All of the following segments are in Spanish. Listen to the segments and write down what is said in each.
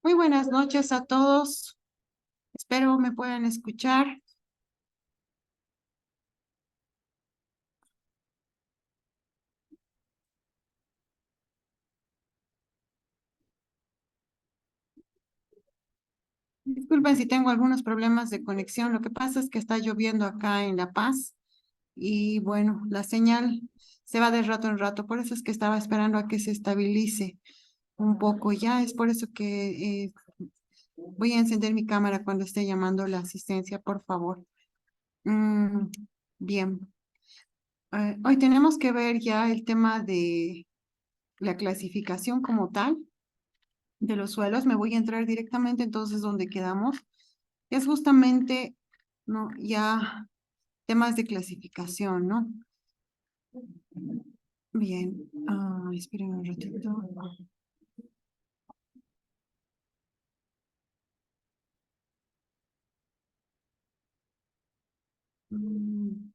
Muy buenas noches a todos. Espero me puedan escuchar. Disculpen si tengo algunos problemas de conexión. Lo que pasa es que está lloviendo acá en La Paz y bueno, la señal se va de rato en rato. Por eso es que estaba esperando a que se estabilice un poco ya. Es por eso que voy a encender mi cámara cuando esté llamando la asistencia, por favor. Mm, bien. Hoy tenemos que ver ya el tema de la clasificación como tal de los suelos. Me voy a entrar directamente entonces donde quedamos. Es justamente, ¿no? Ya temas de clasificación, ¿no? Bien, esperen un ratito. Mm,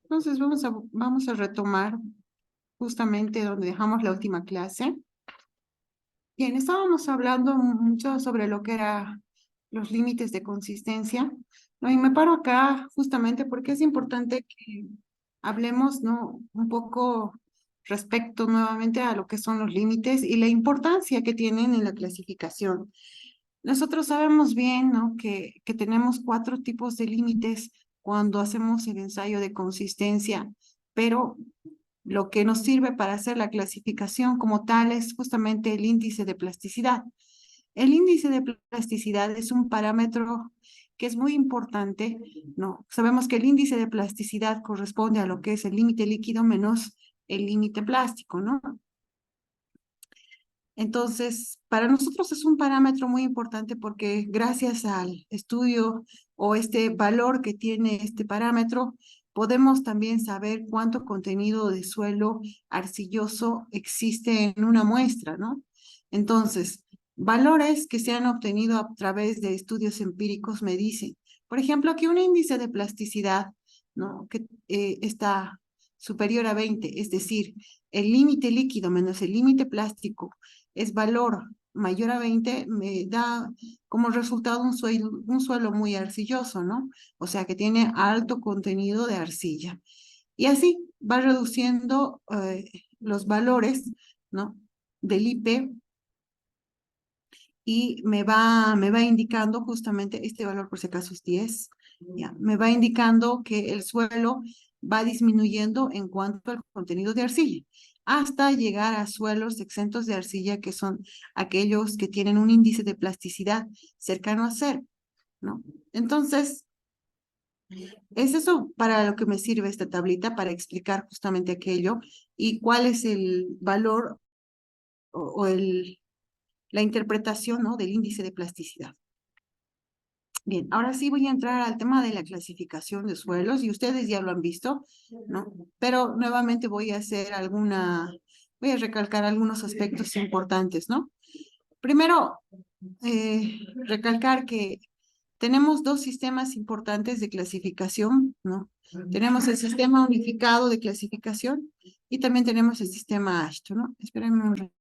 Entonces vamos a retomar justamente donde dejamos la última clase. Bien, estábamos hablando mucho sobre lo que era los límites de consistencia, ¿no? Y me paro acá justamente porque es importante que hablemos, ¿no? Un poco respecto nuevamente a lo que son los límites y la importancia que tienen en la clasificación. Nosotros sabemos bien, ¿no? Que tenemos 4 tipos de límites cuando hacemos el ensayo de consistencia, pero lo que nos sirve para hacer la clasificación como tal es justamente el índice de plasticidad. El índice de plasticidad es un parámetro que es muy importante, ¿no? Sabemos que el índice de plasticidad corresponde a lo que es el límite líquido menos el límite plástico, ¿no? Entonces, para nosotros es un parámetro muy importante porque gracias al estudio o este valor que tiene este parámetro, podemos también saber cuánto contenido de suelo arcilloso existe en una muestra, ¿no? Entonces, valores que se han obtenido a través de estudios empíricos me dicen, por ejemplo, que un índice de plasticidad, ¿no? Que está superior a 20, es decir, el límite líquido menos el límite plástico es valor mayor a 20, me da como resultado un suelo muy arcilloso, ¿no? O sea, que tiene alto contenido de arcilla. Y así va reduciendo los valores, ¿no? Del IP y me va indicando justamente este valor, por si acaso es 10, ya, me va indicando que el suelo va disminuyendo en cuanto al contenido de arcilla, hasta llegar a suelos exentos de arcilla, que son aquellos que tienen un índice de plasticidad cercano a 0, ¿no? Entonces, es eso para lo que me sirve esta tablita, para explicar justamente aquello y cuál es el valor o la interpretación, ¿no? Del índice de plasticidad. Bien, ahora sí voy a entrar al tema de la clasificación de suelos y ustedes ya lo han visto, ¿no? Pero nuevamente voy a recalcar algunos aspectos importantes, ¿no? Primero, recalcar que tenemos 2 sistemas importantes de clasificación, ¿no? Tenemos el sistema unificado de clasificación y también tenemos el sistema AASHTO, ¿no? Espérenme un ratito.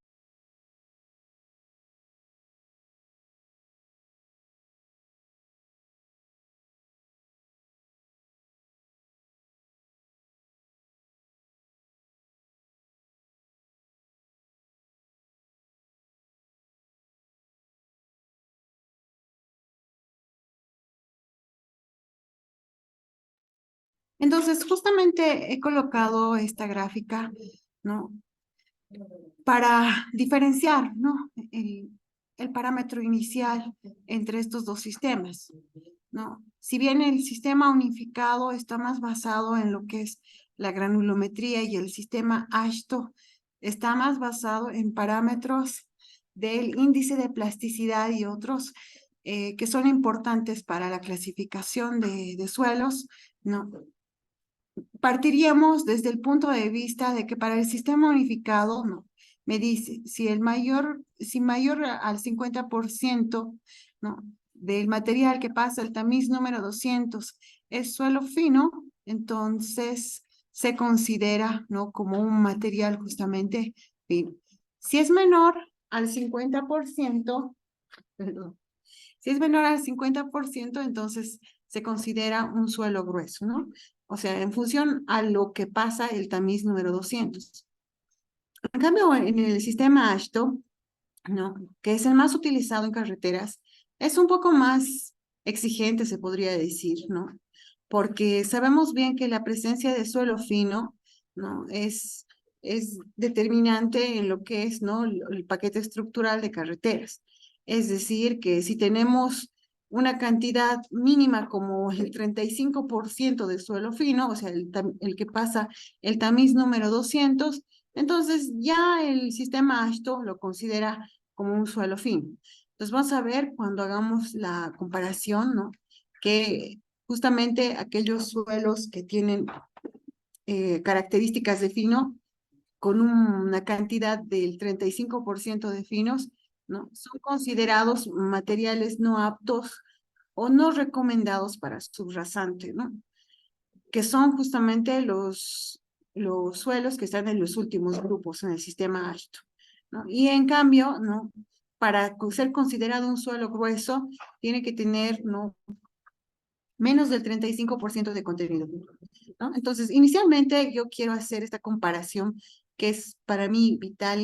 Entonces, justamente he colocado esta gráfica, ¿no? Para diferenciar, ¿no? El parámetro inicial entre estos 2 sistemas, ¿no? Si bien el sistema unificado está más basado en lo que es la granulometría y el sistema AASHTO está más basado en parámetros del índice de plasticidad y otros que son importantes para la clasificación de suelos, ¿no? partiríamos desde el punto de vista de que para el sistema unificado, no, me dice, si mayor al 50%, ¿no? del material que pasa el tamiz número 200 es suelo fino, entonces se considera, ¿no? como un material justamente fino. Si es menor al 50%, perdón, si es menor al 50%, entonces se considera un suelo grueso, ¿no? O sea, en función a lo que pasa el tamiz número 200. En cambio, en el sistema AASHTO, ¿no? que es el más utilizado en carreteras, es un poco más exigente, se podría decir, ¿no? Porque sabemos bien que la presencia de suelo fino, ¿no? es determinante en lo que es, ¿no? el paquete estructural de carreteras. Es decir, que si tenemos una cantidad mínima como el 35% de suelo fino, o sea, el que pasa el tamiz número 200, entonces ya el sistema AASHTO lo considera como un suelo fino. Entonces vamos a ver cuando hagamos la comparación, ¿no? Que justamente aquellos suelos que tienen características de fino, con una cantidad del 35% de finos, ¿no? Son considerados materiales no aptos o no recomendados para subrasante, ¿no? Que son justamente los suelos que están en los últimos grupos en el sistema AASHTO, ¿no? Y en cambio, ¿no? Para ser considerado un suelo grueso, tiene que tener, ¿no? menos del 35% de contenido, ¿no? Entonces, inicialmente yo quiero hacer esta comparación que es para mí vital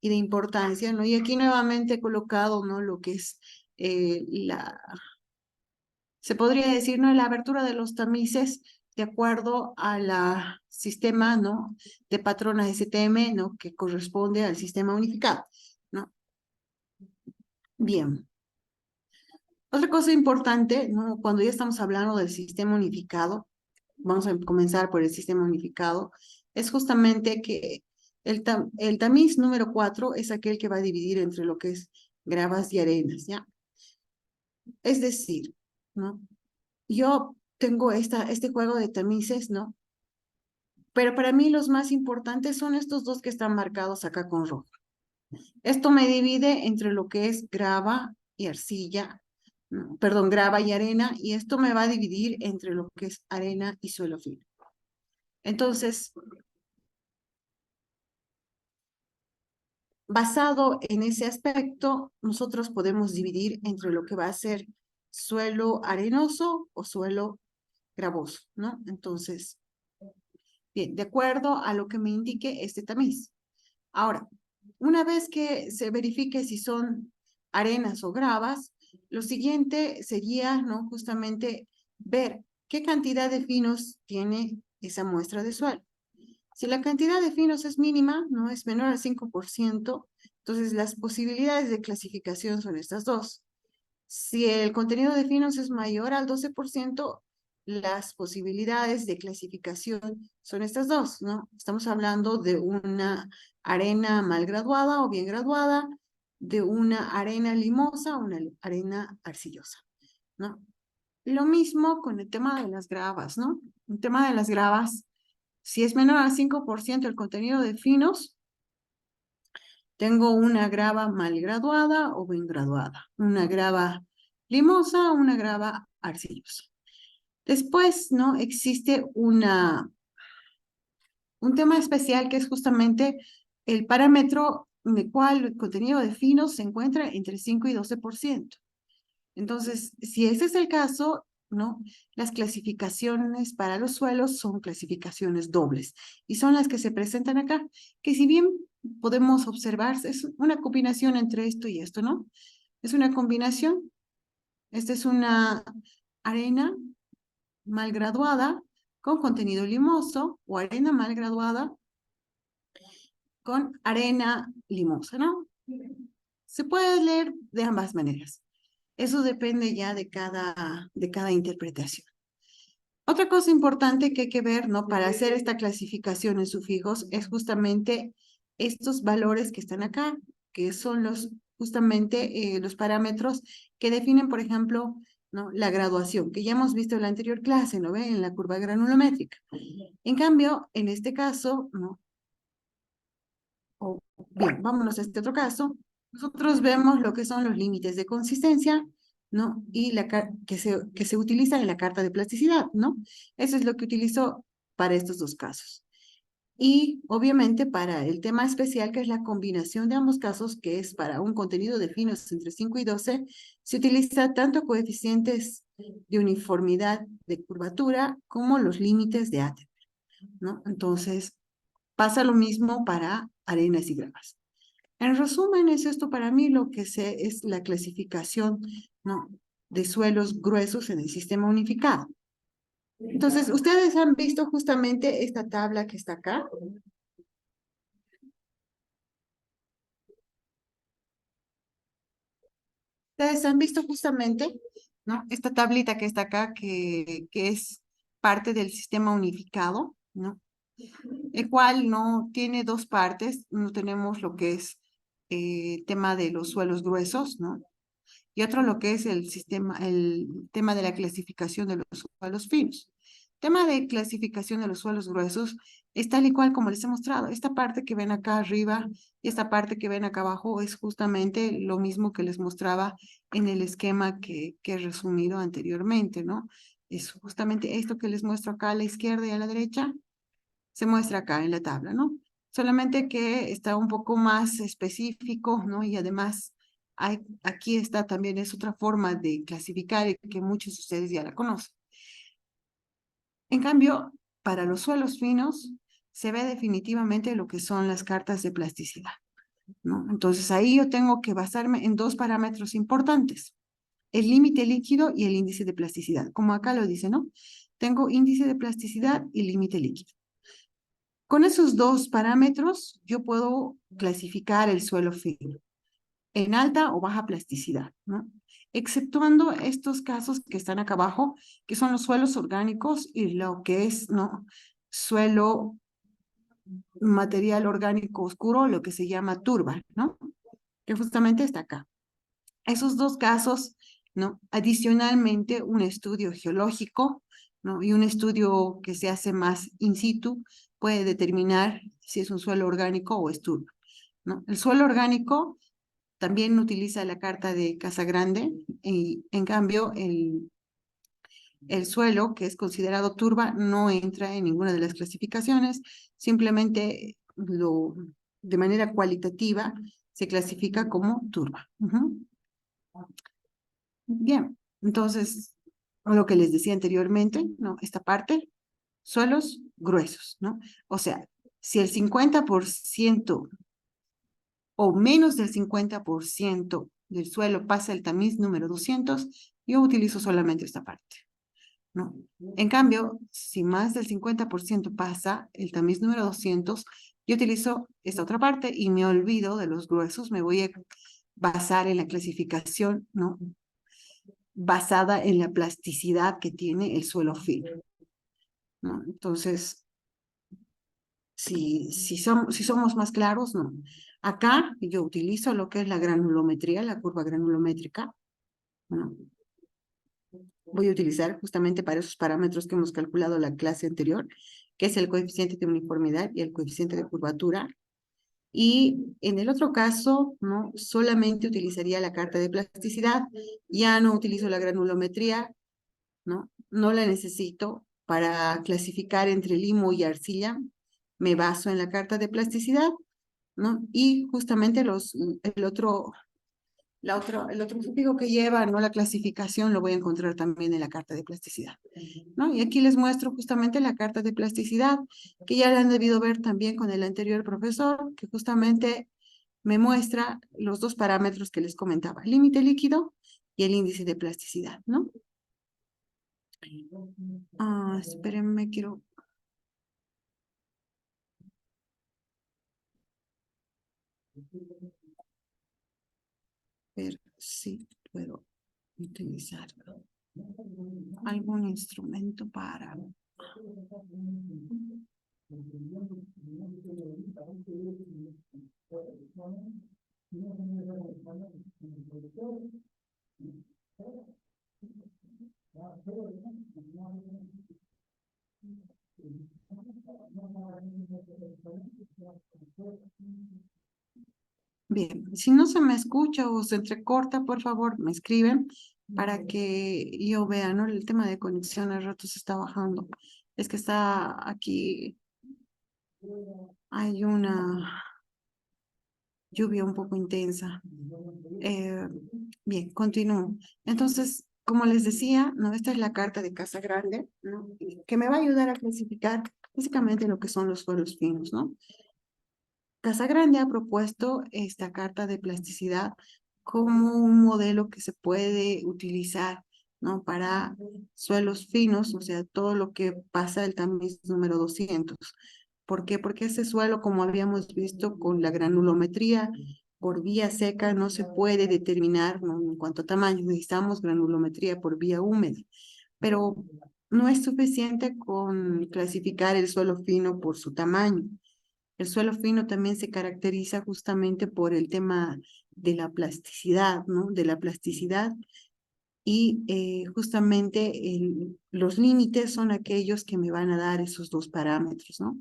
y de importancia, ¿no? Y aquí nuevamente he colocado, ¿no? Lo que es se podría decir, ¿no? La abertura de los tamices de acuerdo a la sistema, ¿no? de patronas STM, ¿no? que corresponde al sistema unificado, ¿no? Bien. Otra cosa importante, ¿no? Cuando ya estamos hablando del sistema unificado, vamos a comenzar por el sistema unificado, es justamente que el tamiz número 4 es aquel que va a dividir entre lo que es gravas y arenas, ¿ya? Es decir, ¿no? Yo tengo este juego de tamices, ¿no? Pero para mí los más importantes son estos dos que están marcados acá con rojo. Esto me divide entre lo que es grava y arcilla, no, perdón, grava y arena, y esto me va a dividir entre lo que es arena y suelo fino. Entonces, basado en ese aspecto, nosotros podemos dividir entre lo que va a ser suelo arenoso o suelo gravoso, ¿no? Entonces, bien, de acuerdo a lo que me indique este tamiz. Ahora, una vez que se verifique si son arenas o gravas, lo siguiente sería, ¿no? Justamente ver qué cantidad de finos tiene esa muestra de suelo. Si la cantidad de finos es mínima, no es menor al 5%, entonces las posibilidades de clasificación son estas dos. Si el contenido de finos es mayor al 12%, las posibilidades de clasificación son estas dos, ¿no? Estamos hablando de una arena mal graduada o bien graduada, de una arena limosa o una arena arcillosa, ¿no? Lo mismo con el tema de las gravas, ¿no? El tema de las gravas, si es menor al 5% el contenido de finos, tengo una grava mal graduada o bien graduada, una grava limosa o una grava arcillosa. Después, ¿no? Existe un tema especial que es justamente el parámetro en el cual el contenido de finos se encuentra entre 5 y 12%. Entonces, si ese es el caso, ¿no? Las clasificaciones para los suelos son clasificaciones dobles y son las que se presentan acá, que si bien podemos observar, es una combinación entre esto y esto, ¿no? Es una combinación. Esta es una arena mal graduada con contenido limoso o arena mal graduada con arena limosa, ¿no? Se puede leer de ambas maneras. Eso depende ya de cada interpretación. Otra cosa importante que hay que ver, ¿no? Para hacer esta clasificación en sufijos es justamente estos valores que están acá, que son justamente los parámetros que definen, por ejemplo, ¿no? La graduación, que ya hemos visto en la anterior clase, ¿no ve? En la curva granulométrica. En cambio, en este caso, ¿no? Bien, vámonos a este otro caso. Nosotros vemos lo que son los límites de consistencia, ¿no? Y que se utiliza en la carta de plasticidad, ¿no? Eso es lo que utilizo para estos dos casos. Y obviamente para el tema especial, que es la combinación de ambos casos, que es para un contenido de finos entre 5 y 12, se utiliza tanto coeficientes de uniformidad de curvatura como los límites de Attenborough, ¿no? Entonces, pasa lo mismo para arenas y gravas. En resumen, es esto para mí lo que sé es la clasificación, ¿no? De suelos gruesos en el sistema unificado. Entonces, ustedes han visto justamente esta tabla que está acá. Ustedes han visto justamente, ¿no? Esta tablita que está acá, que es parte del sistema unificado, ¿no? El cual no tiene dos partes. No tenemos lo que es tema de los suelos gruesos, ¿no? Y otro lo que es el tema de la clasificación de los suelos finos. Tema de clasificación de los suelos gruesos es tal y cual como les he mostrado. Esta parte que ven acá arriba y esta parte que ven acá abajo es justamente lo mismo que les mostraba en el esquema que he resumido anteriormente, ¿no? Es justamente esto que les muestro acá a la izquierda y a la derecha, se muestra acá en la tabla, ¿no? Solamente que está un poco más específico, ¿no? Y además aquí está también, es otra forma de clasificar y que muchos de ustedes ya la conocen. En cambio, para los suelos finos se ve definitivamente lo que son las cartas de plasticidad, ¿no? Entonces ahí yo tengo que basarme en dos parámetros importantes: el límite líquido y el índice de plasticidad. Como acá lo dice, ¿no? Tengo índice de plasticidad y límite líquido. Con esos dos parámetros, yo puedo clasificar el suelo fino en alta o baja plasticidad, ¿no? Exceptuando estos casos que están acá abajo, que son los suelos orgánicos y lo que es, ¿no? Suelo material orgánico oscuro, lo que se llama turba, ¿no? Que justamente está acá. Esos dos casos, ¿no? Adicionalmente, un estudio geológico, ¿no? Y un estudio que se hace más in situ puede determinar si es un suelo orgánico o es turba, ¿no? El suelo orgánico también utiliza la carta de Casagrande y en cambio el suelo que es considerado turba no entra en ninguna de las clasificaciones, simplemente de manera cualitativa se clasifica como turba. Bien, entonces, lo que les decía anteriormente, ¿no? Esta parte, suelos gruesos, ¿no? O sea, si el 50% o menos del 50% del suelo pasa el tamiz número 200, yo utilizo solamente esta parte, ¿no? En cambio, si más del 50% pasa el tamiz número 200, yo utilizo esta otra parte y me olvido de los gruesos, me voy a basar en la clasificación, ¿no? Basada en la plasticidad que tiene el suelo fino, ¿no? Entonces, si somos más claros, ¿no? Acá yo utilizo lo que es la granulometría, la curva granulométrica, ¿no? Voy a utilizar justamente para esos parámetros que hemos calculado la clase anterior, que es el coeficiente de uniformidad y el coeficiente de curvatura. Y en el otro caso, ¿no? Solamente utilizaría la carta de plasticidad, ya no utilizo la granulometría, ¿no? No la necesito para clasificar entre limo y arcilla, me baso en la carta de plasticidad, ¿no? Y justamente el otro sufijo que lleva, ¿no? La clasificación lo voy a encontrar también en la carta de plasticidad, ¿no? Y aquí les muestro justamente la carta de plasticidad, que ya la han debido ver también con el anterior profesor, que justamente me muestra los dos parámetros que les comentaba, el límite líquido y el índice de plasticidad, ¿no? Espérenme, quiero ver si puedo utilizar algún instrumento para... Bien, si no se me escucha o se entrecorta, por favor, me escriben para que yo vea, ¿no? El tema de conexión al rato se está bajando. Es que está aquí, hay una lluvia un poco intensa. Eh, bien, continúo. Entonces, como les decía, ¿no? Esta es la carta de Casa Grande, ¿no? Que me va a ayudar a clasificar básicamente lo que son los suelos finos, ¿no? Casa Grande ha propuesto esta carta de plasticidad como un modelo que se puede utilizar, ¿no? Para suelos finos, o sea, todo lo que pasa del tamiz número 200. ¿Por qué? Porque ese suelo, como habíamos visto con la granulometría por vía seca, no se puede determinar, ¿no? En cuanto a tamaño. Necesitamos granulometría por vía húmeda, pero no es suficiente con clasificar el suelo fino por su tamaño. El suelo fino también se caracteriza justamente por el tema de la plasticidad, ¿no? De la plasticidad y justamente los límites son aquellos que me van a dar esos dos parámetros, ¿no?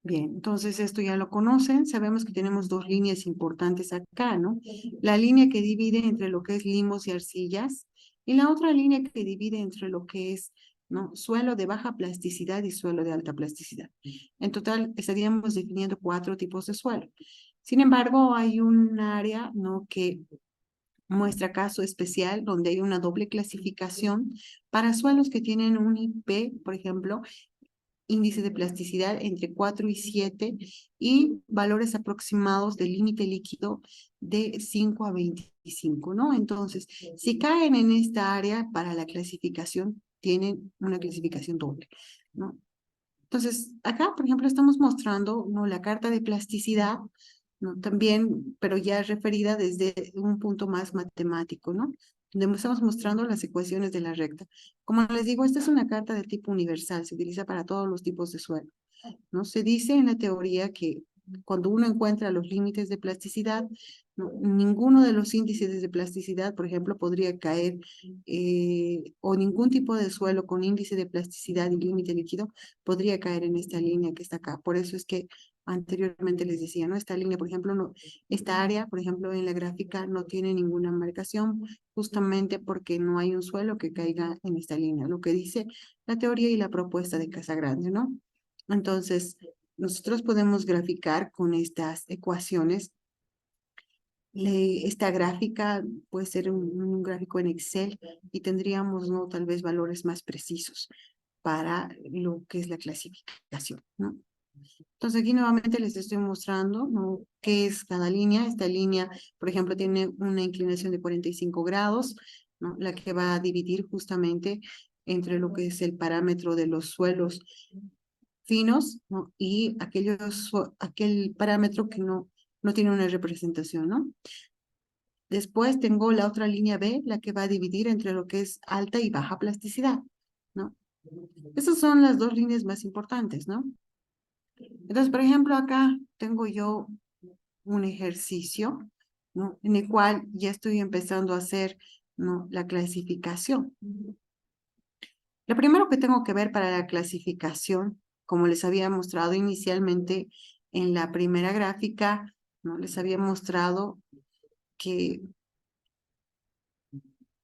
Bien, entonces esto ya lo conocen, sabemos que tenemos dos líneas importantes acá, ¿no? La línea que divide entre lo que es limos y arcillas y la otra línea que divide entre lo que es, ¿no? Suelo de baja plasticidad y suelo de alta plasticidad. En total estaríamos definiendo 4 tipos de suelo. Sin embargo, hay un área, ¿no? Que muestra caso especial donde hay una doble clasificación para suelos que tienen un IP, por ejemplo, índice de plasticidad entre 4 y 7 y valores aproximados del límite líquido de 5 a 25, ¿no? Entonces, si caen en esta área para la clasificación, tienen una clasificación doble, ¿no? Entonces, acá, por ejemplo, estamos mostrando, ¿no? La carta de plasticidad, ¿no? También, pero ya referida desde un punto más matemático, ¿no? Donde estamos mostrando las ecuaciones de la recta. Como les digo, esta es una carta de tipo universal, se utiliza para todos los tipos de suelo, ¿no? Se dice en la teoría que cuando uno encuentra los límites de plasticidad, ¿no? Ninguno de los índices de plasticidad, por ejemplo, podría caer, o ningún tipo de suelo con índice de plasticidad y límite líquido podría caer en esta línea que está acá. Por eso es que anteriormente les decía, ¿no? Esta línea, por ejemplo, no, esta área, por ejemplo, en la gráfica no tiene ninguna marcación, justamente porque no hay un suelo que caiga en esta línea, lo que dice la teoría y la propuesta de Casagrande, ¿no? Entonces, nosotros podemos graficar con estas ecuaciones. Esta gráfica puede ser un gráfico en Excel y tendríamos, ¿no? Tal vez valores más precisos para lo que es la clasificación, ¿no? Entonces aquí nuevamente les estoy mostrando, ¿no? Qué es cada línea. Esta línea, por ejemplo, tiene una inclinación de 45 grados, ¿no? La que va a dividir justamente entre lo que es el parámetro de los suelos finos, ¿no? Y aquel parámetro que no tiene una representación, ¿no? Después tengo la otra línea B, la que va a dividir entre lo que es alta y baja plasticidad, ¿no? Esas son las dos líneas más importantes, ¿no? Entonces, por ejemplo, acá tengo yo un ejercicio, ¿no? En el cual ya estoy empezando a hacer, ¿no? La clasificación. Lo primero que tengo que ver para la clasificación, como les había mostrado inicialmente en la primera gráfica, ¿no? Les había mostrado que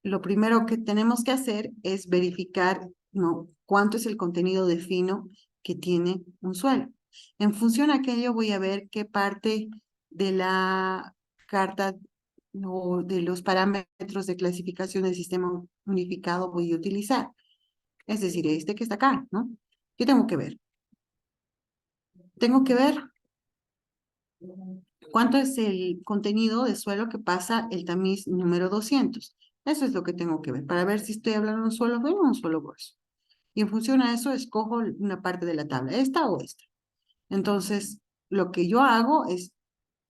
lo primero que tenemos que hacer es verificar, ¿no? Cuánto es el contenido de fino que tiene un suelo. En función a aquello voy a ver qué parte de la carta o de los parámetros de clasificación del sistema unificado voy a utilizar. Es decir, este que está acá, ¿no? ¿Qué tengo que ver? Tengo que ver cuánto es el contenido de suelo que pasa el tamiz número 200. Eso es lo que tengo que ver, para ver si estoy hablando de un suelo fino o un suelo grueso. Y en función a eso, escojo una parte de la tabla, esta o esta. Entonces, lo que yo hago es,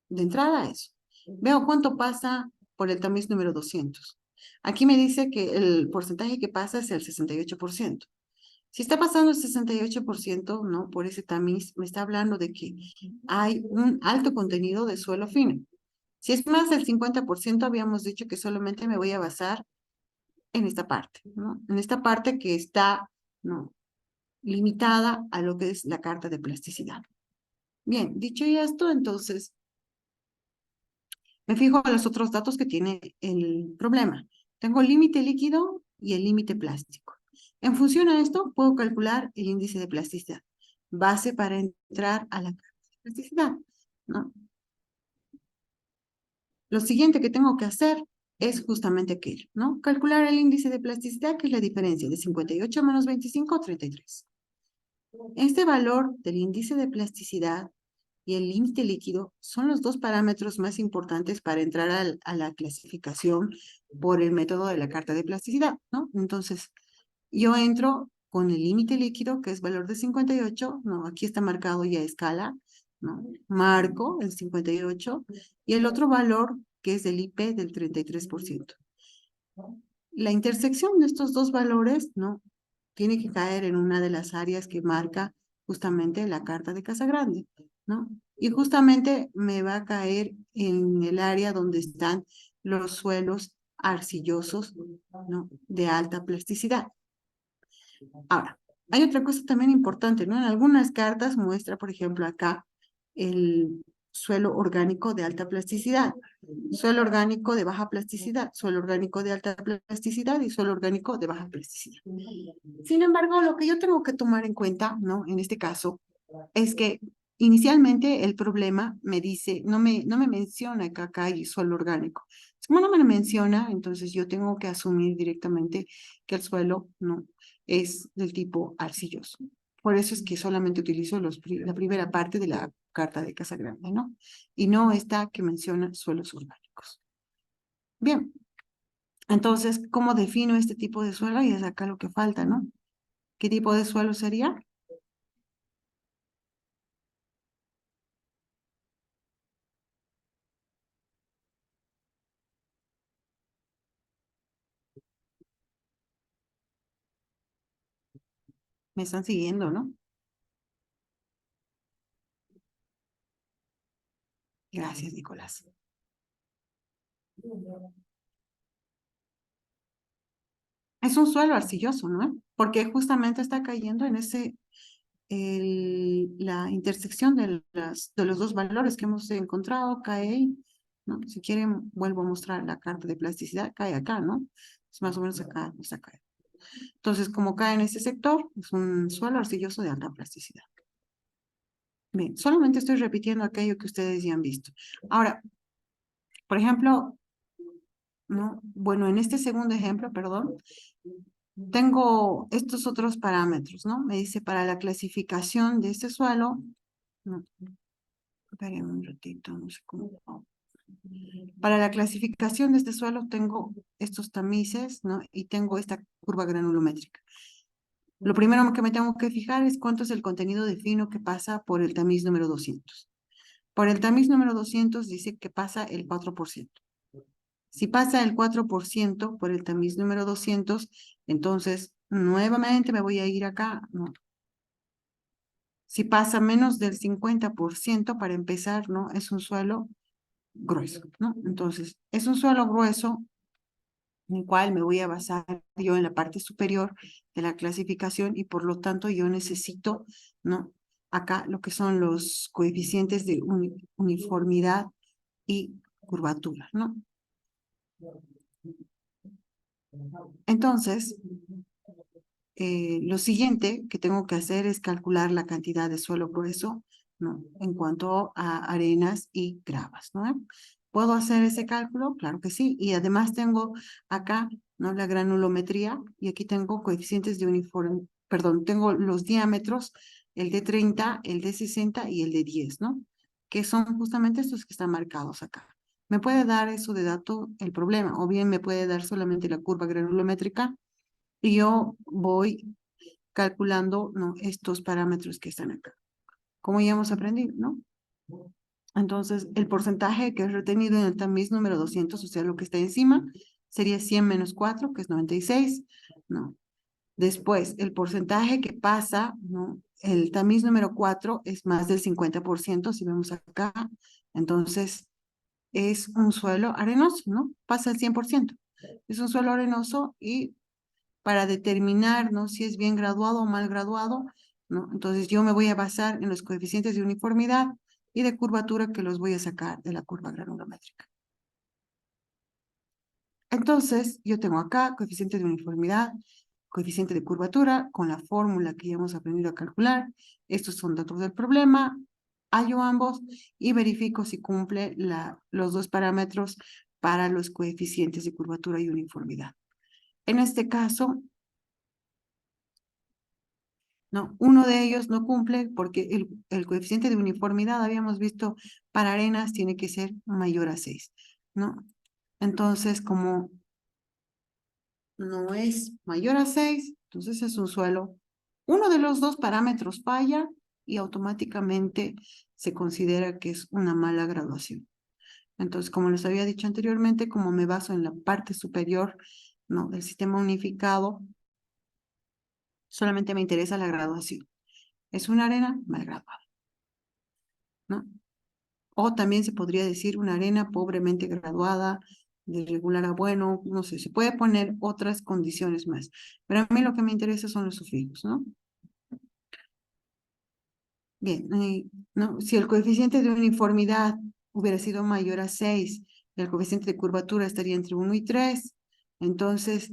de entrada, eso. Veo cuánto pasa por el tamiz número 200. Aquí me dice que el porcentaje que pasa es el 68%. Si está pasando el 68%, ¿no? Por ese tamiz, me está hablando de que hay un alto contenido de suelo fino. Si es más del 50%, habíamos dicho que solamente me voy a basar en esta parte, ¿no? En esta parte que está, ¿no? Limitada a lo que es la carta de plasticidad. Bien, dicho ya esto, entonces me fijo en los otros datos que tiene el problema. Tengo el límite líquido y el límite plástico. En función a esto, puedo calcular el índice de plasticidad, base para entrar a la plasticidad, ¿no? Lo siguiente que tengo que hacer es justamente aquello, ¿no? Calcular el índice de plasticidad, que es la diferencia de 58 menos 25, 33. Este valor del índice de plasticidad y el límite líquido son los dos parámetros más importantes para entrar a la clasificación por el método de la carta de plasticidad, ¿no? Entonces, yo entro con el límite líquido, que es valor de 58, ¿no? Aquí está marcado ya a escala, ¿no? Marco el 58 y el otro valor, que es el IP del 33%. La intersección de estos dos valores, ¿no? Tiene que caer en una de las áreas que marca justamente la carta de Casagrande, ¿no? Y justamente me va a caer en el área donde están los suelos arcillosos, ¿no? De alta plasticidad. Ahora, hay otra cosa también importante, ¿no? En algunas cartas muestra, por ejemplo, acá el suelo orgánico de alta plasticidad, suelo orgánico de baja plasticidad, suelo orgánico de alta plasticidad y suelo orgánico de baja plasticidad. Sin embargo, lo que yo tengo que tomar en cuenta, ¿no? En este caso, es que inicialmente el problema me dice, no me menciona que acá hay suelo orgánico. Como no me lo menciona, entonces yo tengo que asumir directamente que el suelo no es del tipo arcilloso. Por eso es que solamente utilizo la primera parte de la carta de Casagrande, ¿no? Y no esta que menciona suelos orgánicos. Bien, entonces, ¿cómo defino este tipo de suelo? Y es acá lo que falta, ¿no? ¿Qué tipo de suelo sería? Me están siguiendo, ¿no? Gracias, Nicolás. Es un suelo arcilloso, ¿no? Porque justamente está cayendo en la intersección de los dos valores que hemos encontrado, cae ahí, ¿no? Si quieren, vuelvo a mostrar la carta de plasticidad, cae acá, ¿no? Es más o menos acá, está acá. Entonces, como cae en este sector, es un suelo arcilloso de alta plasticidad. Bien, solamente estoy repitiendo aquello que ustedes ya han visto. Ahora, por ejemplo, ¿no? Bueno, en este segundo ejemplo, perdón, tengo estos otros parámetros, ¿no? Me dice para la clasificación de este suelo, no, esperen un ratito, no sé cómo. Para la clasificación de este suelo tengo estos tamices, ¿no? Y tengo esta curva granulométrica. Lo primero que me tengo que fijar es cuánto es el contenido de fino que pasa por el tamiz número 200. Por el tamiz número 200 dice que pasa el 4%. Si pasa el 4% por el tamiz número 200, entonces nuevamente me voy a ir acá, ¿no? Si pasa menos del 50%, para empezar, ¿no? Es un suelo grueso, ¿no? Entonces, es un suelo grueso en el cual me voy a basar yo en la parte superior de la clasificación y por lo tanto yo necesito, ¿no? Acá lo que son los coeficientes de uniformidad y curvatura, ¿no? Entonces, lo siguiente que tengo que hacer es calcular la cantidad de suelo grueso, ¿no? En cuanto a arenas y gravas, ¿no? ¿Puedo hacer ese cálculo? Claro que sí. Y además tengo acá, ¿no? La granulometría y aquí tengo coeficientes de uniforme, perdón, tengo los diámetros, el de 30, el de 60 y el de 10, ¿no? Que son justamente estos que están marcados acá. Me puede dar eso de dato el problema, o bien me puede dar solamente la curva granulométrica y yo voy calculando, ¿no? Estos parámetros que están acá, como ya hemos aprendido, ¿no? Entonces, el porcentaje que es retenido en el tamiz número 200, o sea, lo que está encima, sería 100 menos 4, que es 96, ¿no? Después, el porcentaje que pasa, ¿no? El tamiz número 4 es más del 50%, si vemos acá, entonces es un suelo arenoso, ¿no? Pasa el 100%. Es un suelo arenoso y para determinar, ¿no? Si es bien graduado o mal graduado, ¿no? Entonces yo me voy a basar en los coeficientes de uniformidad y de curvatura que los voy a sacar de la curva granulométrica. Entonces, yo tengo acá coeficiente de uniformidad, coeficiente de curvatura, con la fórmula que ya hemos aprendido a calcular. Estos son datos del problema, hallo ambos y verifico si cumple los dos parámetros para los coeficientes de curvatura y uniformidad. En este caso, no, uno de ellos no cumple porque el coeficiente de uniformidad, habíamos visto, para arenas tiene que ser mayor a 6, ¿no? Entonces, como no es mayor a 6, entonces es un suelo. Uno de los dos parámetros falla y automáticamente se considera que es una mala graduación. Entonces, como les había dicho anteriormente, como me baso en la parte superior, ¿no?, del sistema unificado, solamente me interesa la graduación. Es una arena mal graduada, ¿no? O también se podría decir una arena pobremente graduada, de regular a bueno, no sé, se puede poner otras condiciones más. Pero a mí lo que me interesa son los sufijos, ¿no? Bien, ¿no? Si el coeficiente de uniformidad hubiera sido mayor a 6, el coeficiente de curvatura estaría entre 1 y 3, entonces,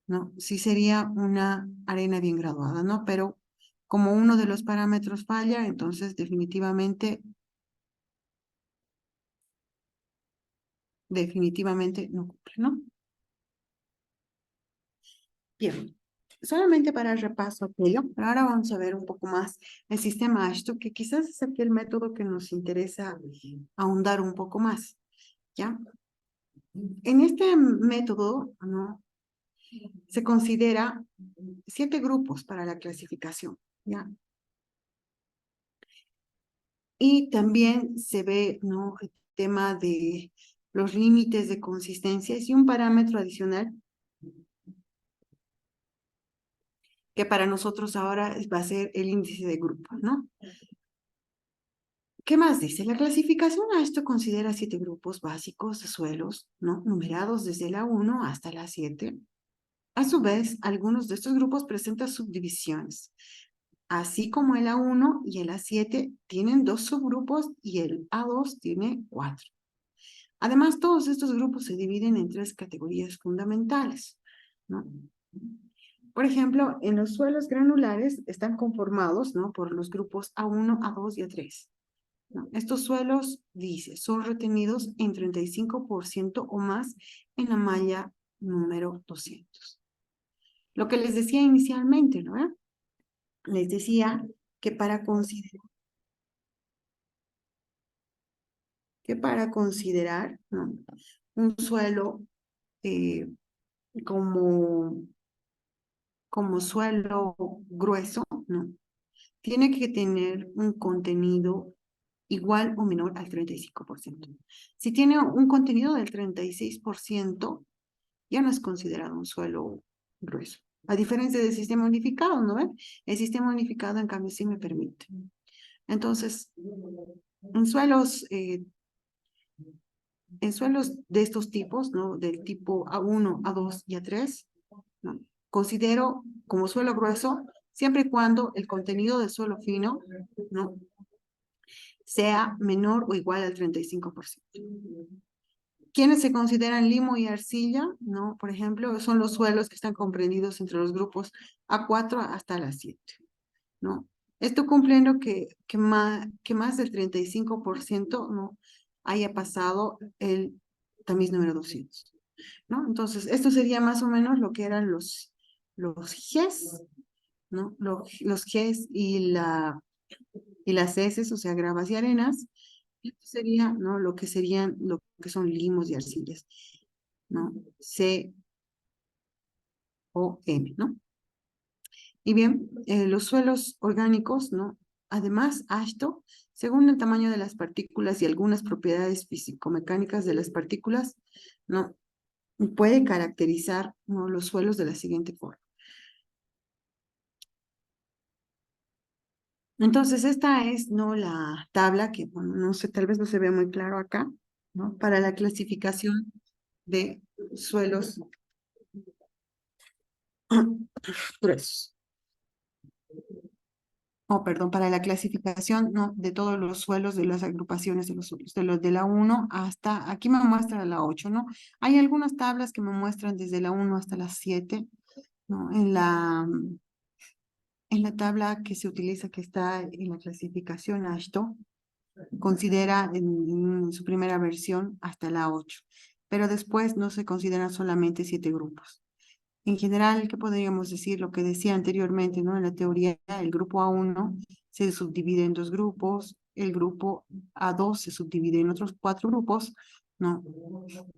¿no?, sí sería una arena bien graduada, ¿no? Pero como uno de los parámetros falla, entonces definitivamente no cumple, ¿no? Bien, solamente para el repaso aquello, pero ahora vamos a ver un poco más el sistema ASHTO, que quizás es aquel método que nos interesa ahondar un poco más, ¿ya? En este método, ¿no?, se considera 7 grupos para la clasificación, ¿ya? Y también se ve, ¿no?, el tema de los límites de consistencia y un parámetro adicional que para nosotros ahora va a ser el índice de grupo, ¿no? ¿Qué más dice? La clasificación a esto considera 7 grupos básicos de suelos, ¿no?, numerados desde la 1 hasta la 7. A su vez, algunos de estos grupos presentan subdivisiones, así como el A1 y el A7 tienen 2 subgrupos y el A2 tiene 4. Además, todos estos grupos se dividen en 3 categorías fundamentales, ¿no? Por ejemplo, en los suelos granulares están conformados, ¿no?, por los grupos A1, A2 y A3. ¿No? Estos suelos, dice, son retenidos en 35% o más en la malla número 200. Lo que les decía inicialmente, ¿no? Les decía que para considerar, ¿no?, un suelo eh, como, como suelo grueso, ¿no?, tiene que tener un contenido igual o menor al 35%. Si tiene un contenido del 36%, ya no es considerado un suelo grueso. A diferencia del sistema unificado, ¿no ven? El sistema unificado, en cambio, sí me permite. Entonces, en suelos, eh, en suelos de estos tipos, ¿no?, del tipo A1, A2 y A3, ¿no?, considero como suelo grueso siempre y cuando el contenido de suelo fino, ¿no?, sea menor o igual al 35%. ¿Quiénes se consideran limo y arcilla? ¿No? Por ejemplo, son los suelos que están comprendidos entre los grupos A4 hasta la 7, ¿no? Esto cumpliendo que más del 35%, ¿no?, haya pasado el tamiz número 200, ¿no? Entonces, esto sería más o menos lo que eran los GES, ¿no? Los GES y las heces, o sea, gravas y arenas. Esto sería, ¿no?, lo que son limos y arcillas, ¿no? C o M, ¿no? Y bien, los suelos orgánicos, ¿no? Además, ASHTO, según el tamaño de las partículas y algunas propiedades físico-mecánicas de las partículas, ¿no?, puede caracterizar, ¿no?, los suelos de la siguiente forma. Entonces, esta es, ¿no?, la tabla que, bueno, no sé, tal vez no se ve muy claro acá, ¿no?, para la clasificación de suelos gruesos. perdón, para la clasificación, ¿no? De todos los suelos de las agrupaciones de los suelos, de los de la 1 hasta, aquí me muestra la 8, ¿no? Hay algunas tablas que me muestran desde la 1 hasta la 7, ¿no? En la tabla que se utiliza, que está en la clasificación ASHTO, considera en su primera versión hasta la 8, pero después no se consideran solamente 7 grupos. En general, ¿qué podríamos decir? Lo que decía anteriormente, ¿no? En la teoría, el grupo A1 se subdivide en 2 grupos, el grupo A2 se subdivide en otros 4 grupos, ¿no?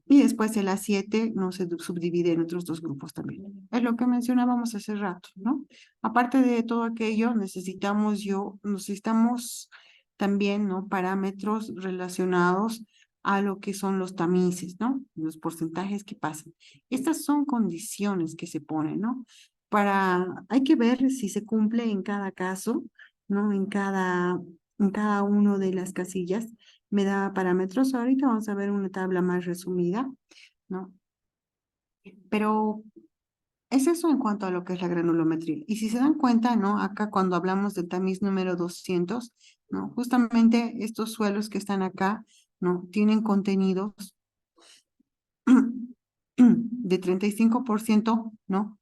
Y después el A7 no se subdivide en otros 2 grupos también. Es lo que mencionábamos hace rato, ¿no? Aparte de todo aquello, necesitamos también, ¿no? Parámetros relacionados a lo que son los tamices, ¿no? Los porcentajes que pasan. Estas son condiciones que se ponen, ¿no? Hay que ver si se cumple en cada caso, ¿no? En cada uno de las casillas me da parámetros. Ahorita vamos a ver una tabla más resumida, ¿no? Pero es eso en cuanto a lo que es la granulometría. Y si se dan cuenta, ¿no? Acá cuando hablamos del tamiz número 200, ¿no? Justamente estos suelos que están acá, ¿no? Tienen contenidos de 35%, ¿no?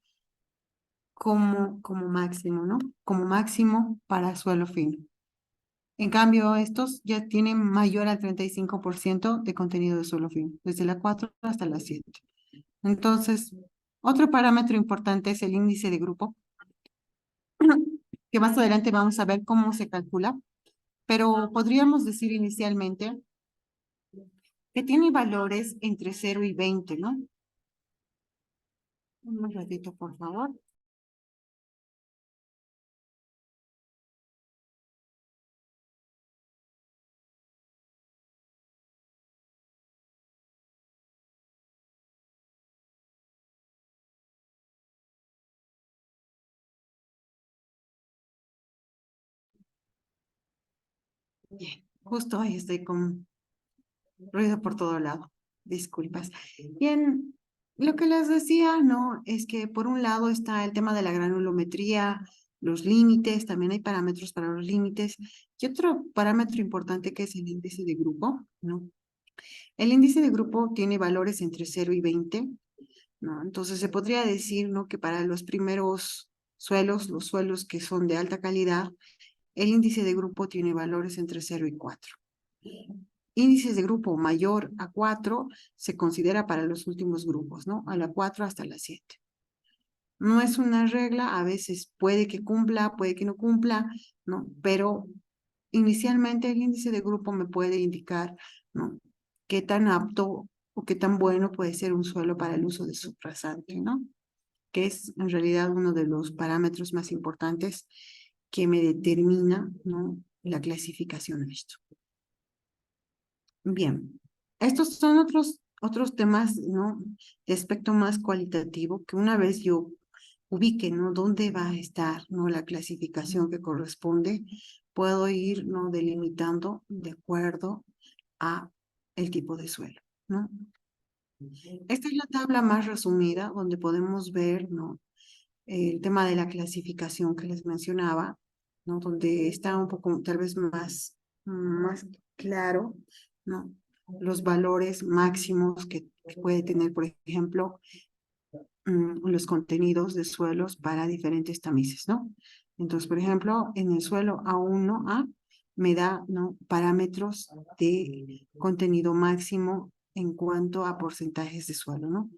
Como máximo, ¿no? Como máximo para suelo fino. En cambio, estos ya tienen mayor al 35% de contenido de suelo fino, desde la 4 hasta la 7. Entonces, otro parámetro importante es el índice de grupo, que más adelante vamos a ver cómo se calcula, pero podríamos decir inicialmente que tiene valores entre 0 y 20, ¿no? Un ratito, por favor. Bien, justo ahí estoy con ruido por todo lado. Disculpas. Bien, lo que les decía, ¿no? Es que por un lado está el tema de la granulometría, los límites, también hay parámetros para los límites. Y otro parámetro importante que es el índice de grupo, ¿no? El índice de grupo tiene valores entre 0 y 20, ¿no? Entonces se podría decir, ¿no? Que para los primeros suelos, los suelos que son de alta calidad, el índice de grupo tiene valores entre 0 y 4. Índices de grupo mayor a 4 se considera para los últimos grupos, ¿no? A la 4 hasta la 7. No es una regla, a veces puede que cumpla, puede que no cumpla, ¿no? Pero inicialmente el índice de grupo me puede indicar, ¿no? Qué tan apto o qué tan bueno puede ser un suelo para el uso de subrasante, ¿no? Que es en realidad uno de los parámetros más importantes que me determina, ¿no? La clasificación de esto. Bien, estos son otros temas, ¿no? De aspecto más cualitativo, que una vez yo ubique, ¿no? Dónde va a estar, ¿no? La clasificación que corresponde, puedo ir, ¿no? Delimitando de acuerdo a el tipo de suelo, ¿no? Esta es la tabla más resumida, donde podemos ver, ¿no? El tema de la clasificación que les mencionaba, ¿no? Donde está un poco, tal vez más claro, ¿no? Los valores máximos que puede tener, por ejemplo, los contenidos de suelos para diferentes tamices, ¿no? Entonces, por ejemplo, en el suelo A1A me da, ¿no? Parámetros de contenido máximo en cuanto a porcentajes de suelo, ¿no?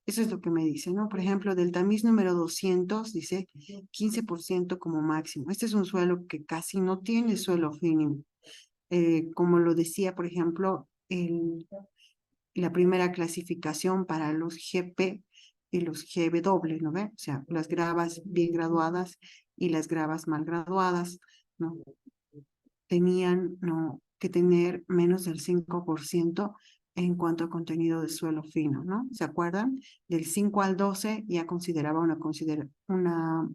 Eso es lo que me dice, ¿no? Por ejemplo, del tamiz número 200 dice 15% como máximo. Este es un suelo que casi no tiene suelo fino. Como lo decía, por ejemplo, la primera clasificación para los GP y los GW, ¿no ve? O sea, las gravas bien graduadas y las gravas mal graduadas, ¿no? Tenían, ¿no? Que tener menos del 5% en cuanto a contenido de suelo fino, ¿no? ¿Se acuerdan? Del 5 al 12 ya consideraba una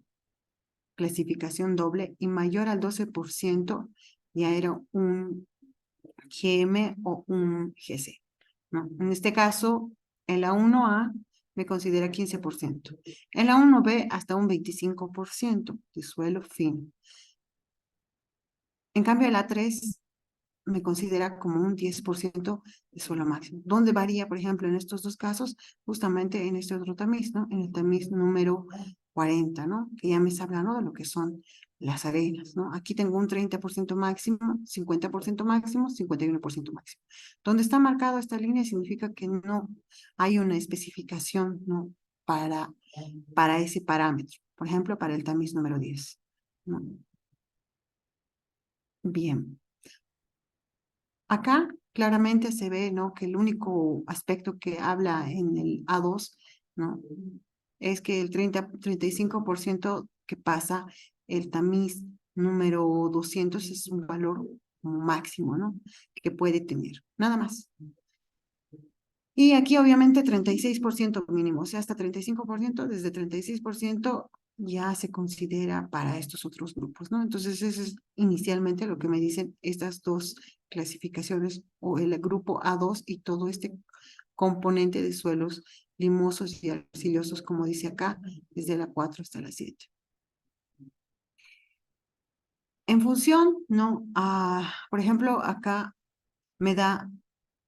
clasificación doble, y mayor al 12% ya era un GM o un GC, ¿no? En este caso, en la 1A me considera 15%. En la 1B hasta un 25% de suelo fino. En cambio, el A3 me considera como un 10% de suelo máximo. ¿Dónde varía, por ejemplo, en estos dos casos? Justamente en este otro tamiz, ¿no? En el tamiz número 40, ¿no? Que ya me está hablando de lo que son las arenas, ¿no? Aquí tengo un 30% máximo, 50% máximo, 51% máximo. Donde está marcada esta línea significa que no hay una especificación, ¿no? Para ese parámetro. Por ejemplo, para el tamiz número 10, ¿no? Bien. Acá claramente se ve, ¿no? Que el único aspecto que habla en el A2, ¿no? Es que el 35% que pasa el tamiz número 200 es un valor máximo, ¿no? Que puede tener. Nada más. Y aquí obviamente 36% mínimo, o sea, hasta 35%, desde 36% ya se considera para estos otros grupos, ¿no? Entonces, eso es inicialmente lo que me dicen estas dos clasificaciones, o el grupo A2 y todo este componente de suelos limosos y arcillosos, como dice acá, desde la 4 hasta la 7. En función, ¿no? Por ejemplo, acá me da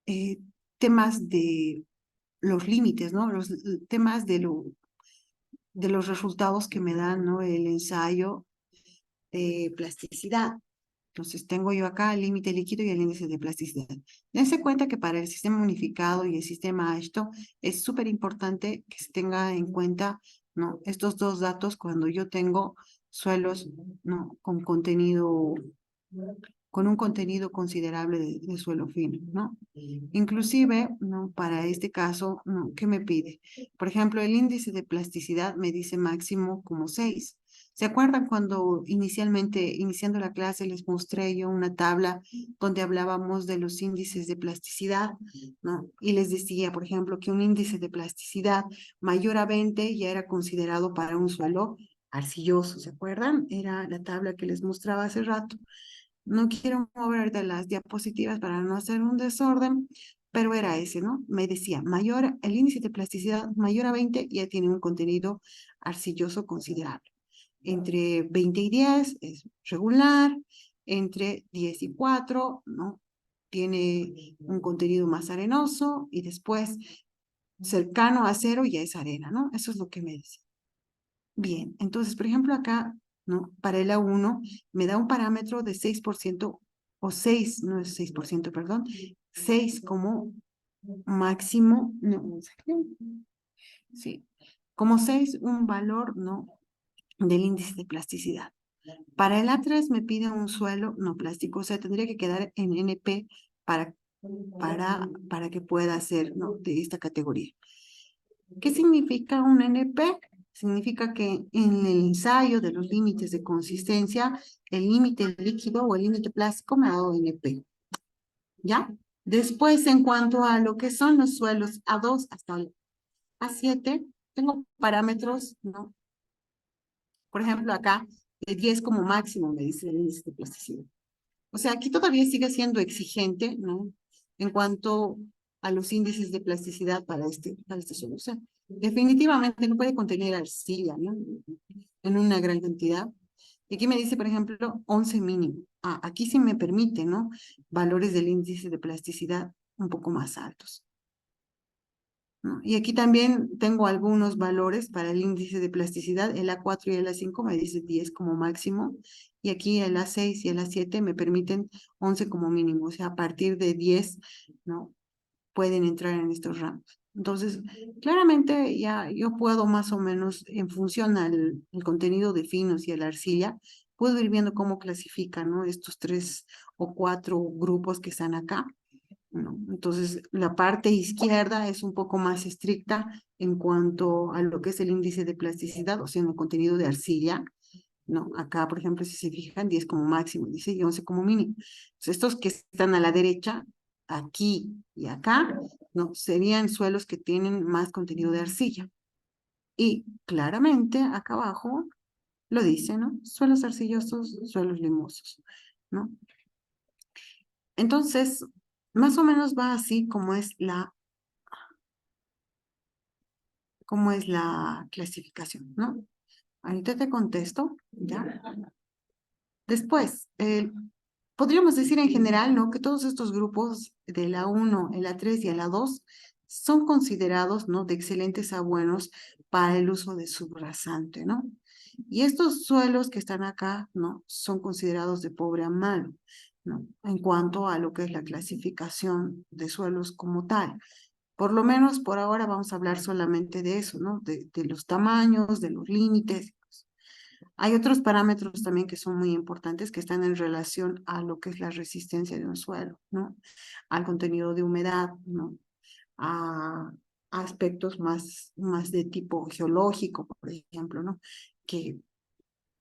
eh, temas de los límites, ¿no? Los temas de los resultados que me dan, ¿no? El ensayo de plasticidad. Entonces tengo yo acá el límite líquido y el índice de plasticidad. Dense cuenta que para el sistema unificado y el sistema ASHTO es súper importante que se tenga en cuenta, ¿no? Estos dos datos cuando yo tengo suelos, ¿no? Con un contenido considerable de suelo fino, ¿no? Inclusive, ¿no? Para este caso, ¿no? ¿Qué me pide? Por ejemplo, el índice de plasticidad me dice máximo como 6. ¿Se acuerdan cuando iniciando la clase, les mostré yo una tabla donde hablábamos de los índices de plasticidad, ¿no? Y les decía, por ejemplo, que un índice de plasticidad mayor a 20 ya era considerado para un suelo arcilloso, ¿se acuerdan? Era la tabla que les mostraba hace rato. No quiero mover de las diapositivas para no hacer un desorden, pero era ese, ¿no? Me decía, el índice de plasticidad mayor a 20 ya tiene un contenido arcilloso considerable. Entre 20 y 10 es regular, entre 10 y 4, ¿no? Tiene un contenido más arenoso y después cercano a cero ya es arena, ¿no? Eso es lo que me dice. Bien, entonces, por ejemplo, acá, ¿no? Para el A1 me da un parámetro de 6% o 6, no es 6%, perdón, 6 como máximo, no, sí, como 6 un valor, ¿no? Del índice de plasticidad. Para el A3 me pide un suelo no plástico, o sea, tendría que quedar en NP para, para que pueda ser, ¿no? De esta categoría. ¿Qué significa un NP? Significa que en el ensayo de los límites de consistencia, el límite líquido o el límite plástico me ha dado NP. ¿Ya? Después, en cuanto a lo que son los suelos A2 hasta el A7, tengo parámetros, ¿no? Por ejemplo, acá, de 10 como máximo, me dice el índice de plasticidad. O sea, aquí todavía sigue siendo exigente, ¿no? En cuanto a los índices de plasticidad para este suelo. O sea, definitivamente no puede contener arcilla, ¿no? En una gran cantidad. Y aquí me dice, por ejemplo, 11 mínimo. Aquí sí me permite, ¿no? Valores del índice de plasticidad un poco más altos, ¿no? Y aquí también tengo algunos valores para el índice de plasticidad. El A4 y el A5 me dice 10 como máximo. Y aquí el A6 y el A7 me permiten 11 como mínimo. O sea, a partir de 10, ¿no? Pueden entrar en estos rangos. Entonces, claramente ya yo puedo más o menos, en función al el contenido de finos y a la arcilla, puedo ir viendo cómo clasifican, ¿no? Estos 3 o 4 grupos que están acá, ¿no? Entonces, la parte izquierda es un poco más estricta en cuanto a lo que es el índice de plasticidad, o sea, en el contenido de arcilla, ¿no? Acá, por ejemplo, si se fijan, 10 como máximo, dice, y 11 como mínimo. Entonces, estos que están a la derecha, aquí y acá, ¿no? Serían suelos que tienen más contenido de arcilla. Y claramente, acá abajo, lo dice, ¿no? Suelos arcillosos, suelos limosos, ¿no? Entonces, más o menos va así como es la clasificación, ¿no? Ahorita te contesto, ¿ya? Después, podríamos decir en general, ¿no? Que todos estos grupos de la 1, el A3 y el A2 son considerados, ¿no? De excelentes a buenos para el uso de subrasante, ¿no? Y estos suelos que están acá, ¿no? Son considerados de pobre a malo, ¿no? En cuanto a lo que es la clasificación de suelos como tal. Por lo menos por ahora vamos a hablar solamente de eso, ¿no? De los tamaños, de los límites. Hay otros parámetros también que son muy importantes que están en relación a lo que es la resistencia de un suelo, ¿no? Al contenido de humedad, ¿no? A aspectos más de tipo geológico, por ejemplo, ¿no? Que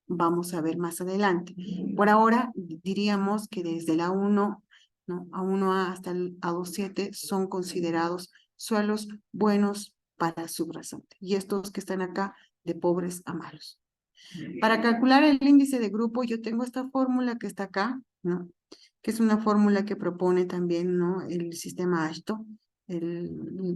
vamos a ver más adelante. Por ahora diríamos que desde la 1, ¿no? A1A hasta el A27 son considerados suelos buenos para subrasante. Y estos que están acá de pobres a malos. Para calcular el índice de grupo, yo tengo esta fórmula que está acá, ¿no? Que es una fórmula que propone también, ¿no? El sistema ASHTO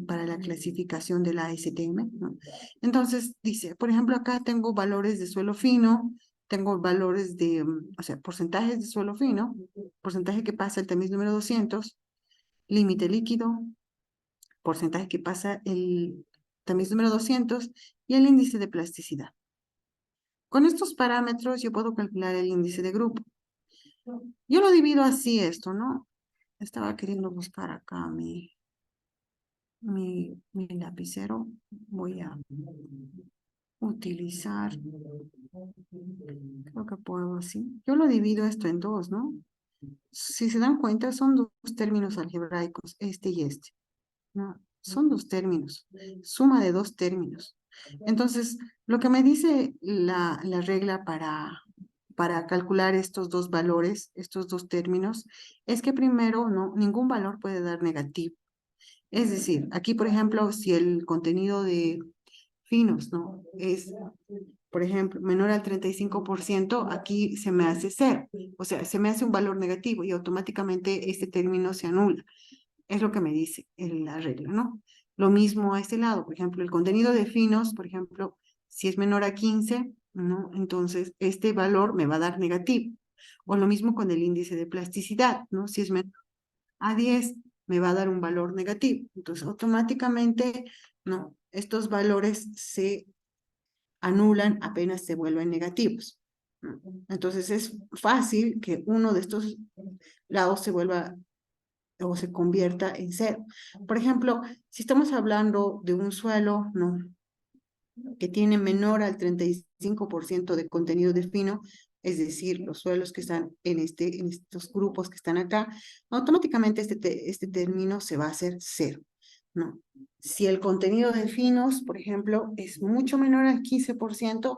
para la clasificación de la ASTM, ¿no? Entonces, dice, por ejemplo, acá tengo valores de suelo fino, tengo valores de, o sea, porcentajes de suelo fino, porcentaje que pasa el tamiz número 200, límite líquido, porcentaje que pasa el tamiz número 200 y el índice de plasticidad. Con estos parámetros yo puedo calcular el índice de grupo. Yo lo divido así esto, ¿no? Estaba queriendo buscar acá mi lapicero. Voy a utilizar, creo que puedo así. Yo lo divido esto en dos, ¿no? Si se dan cuenta, son dos términos algebraicos, este y este, ¿no? Son dos términos, suma de dos términos. Entonces, lo que me dice la regla para calcular estos dos valores, estos dos términos, es que primero, no, ningún valor puede dar negativo. Es decir, aquí, por ejemplo, si el contenido de finos, ¿no? Es, por ejemplo, menor al 35%, aquí se me hace cero. O sea, se me hace un valor negativo y automáticamente este término se anula. Es lo que me dice la regla, ¿no? Lo mismo a este lado, por ejemplo, el contenido de finos, por ejemplo, si es menor a 15, ¿no? Entonces, este valor me va a dar negativo. O lo mismo con el índice de plasticidad, ¿no? Si es menor a 10, me va a dar un valor negativo. Entonces, automáticamente, ¿no? Estos valores se anulan apenas se vuelven negativos, ¿no? Entonces, es fácil que uno de estos lados se vuelva o se convierta en cero. Por ejemplo, si estamos hablando de un suelo, ¿no? Que tiene menor al 35% de contenido de fino, es decir, los suelos que están en estos grupos que están acá, automáticamente este término se va a hacer cero, ¿no? Si el contenido de finos, por ejemplo, es mucho menor al 15%,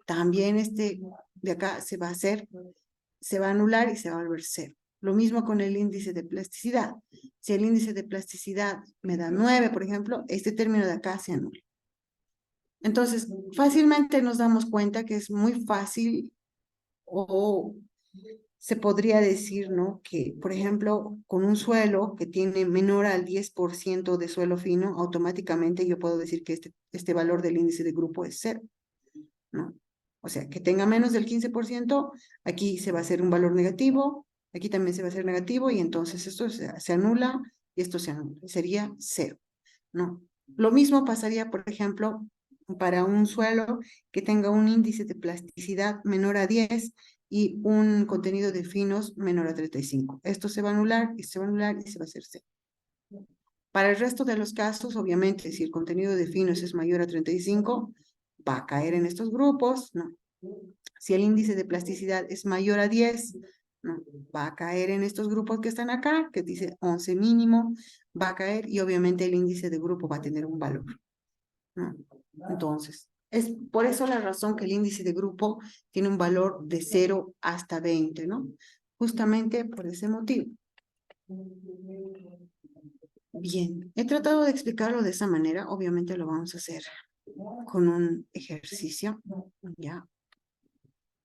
también este de acá se va a anular y se va a volver cero. Lo mismo con el índice de plasticidad. Si el índice de plasticidad me da 9, por ejemplo, este término de acá se anula. Entonces, fácilmente nos damos cuenta que es muy fácil o se podría decir, ¿no? Que, por ejemplo, con un suelo que tiene menor al 10% de suelo fino, automáticamente yo puedo decir que este valor del índice de grupo es cero, ¿no? O sea, que tenga menos del 15%, aquí se va a hacer un valor negativo, aquí también se va a hacer negativo y entonces esto se anula y esto se anula. Sería cero, ¿no? Lo mismo pasaría, por ejemplo, para un suelo que tenga un índice de plasticidad menor a 10 y un contenido de finos menor a 35. Esto se va a anular y se va a anular y se va a hacer cero. Para el resto de los casos, obviamente, si el contenido de finos es mayor a 35, va a caer en estos grupos, ¿no? Si el índice de plasticidad es mayor a 10, ¿no? Va a caer en estos grupos que están acá, que dice 11 mínimo, va a caer y obviamente el índice de grupo va a tener un valor, ¿no? Entonces, es por eso la razón que el índice de grupo tiene un valor de 0 hasta 20, ¿no? Justamente por ese motivo. Bien, he tratado de explicarlo de esa manera, obviamente lo vamos a hacer con un ejercicio, ¿ya?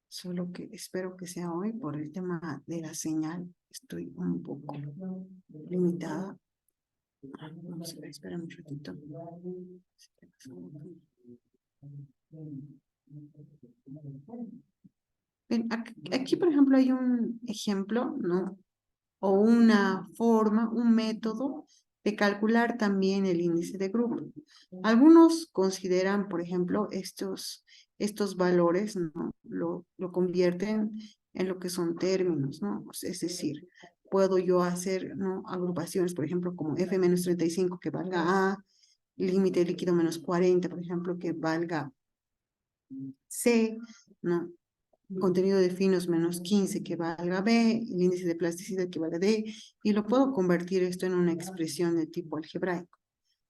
Solo que espero que sea hoy por el tema de la señal. Estoy un poco limitada. Vamos a ver, espera un ratito. Bien, aquí, por ejemplo, hay un ejemplo, ¿no? O una forma, un método de calcular también el índice de grupo. Algunos consideran, por ejemplo, estos valores, ¿no? Lo convierten en lo que son términos, ¿no? Es decir, puedo yo hacer, ¿no? Agrupaciones, por ejemplo, como F-35 que valga A, límite líquido menos 40, por ejemplo, que valga C, ¿no? Contenido de finos menos 15 que valga B, el índice de plasticidad que valga D, y lo puedo convertir esto en una expresión de tipo algebraico.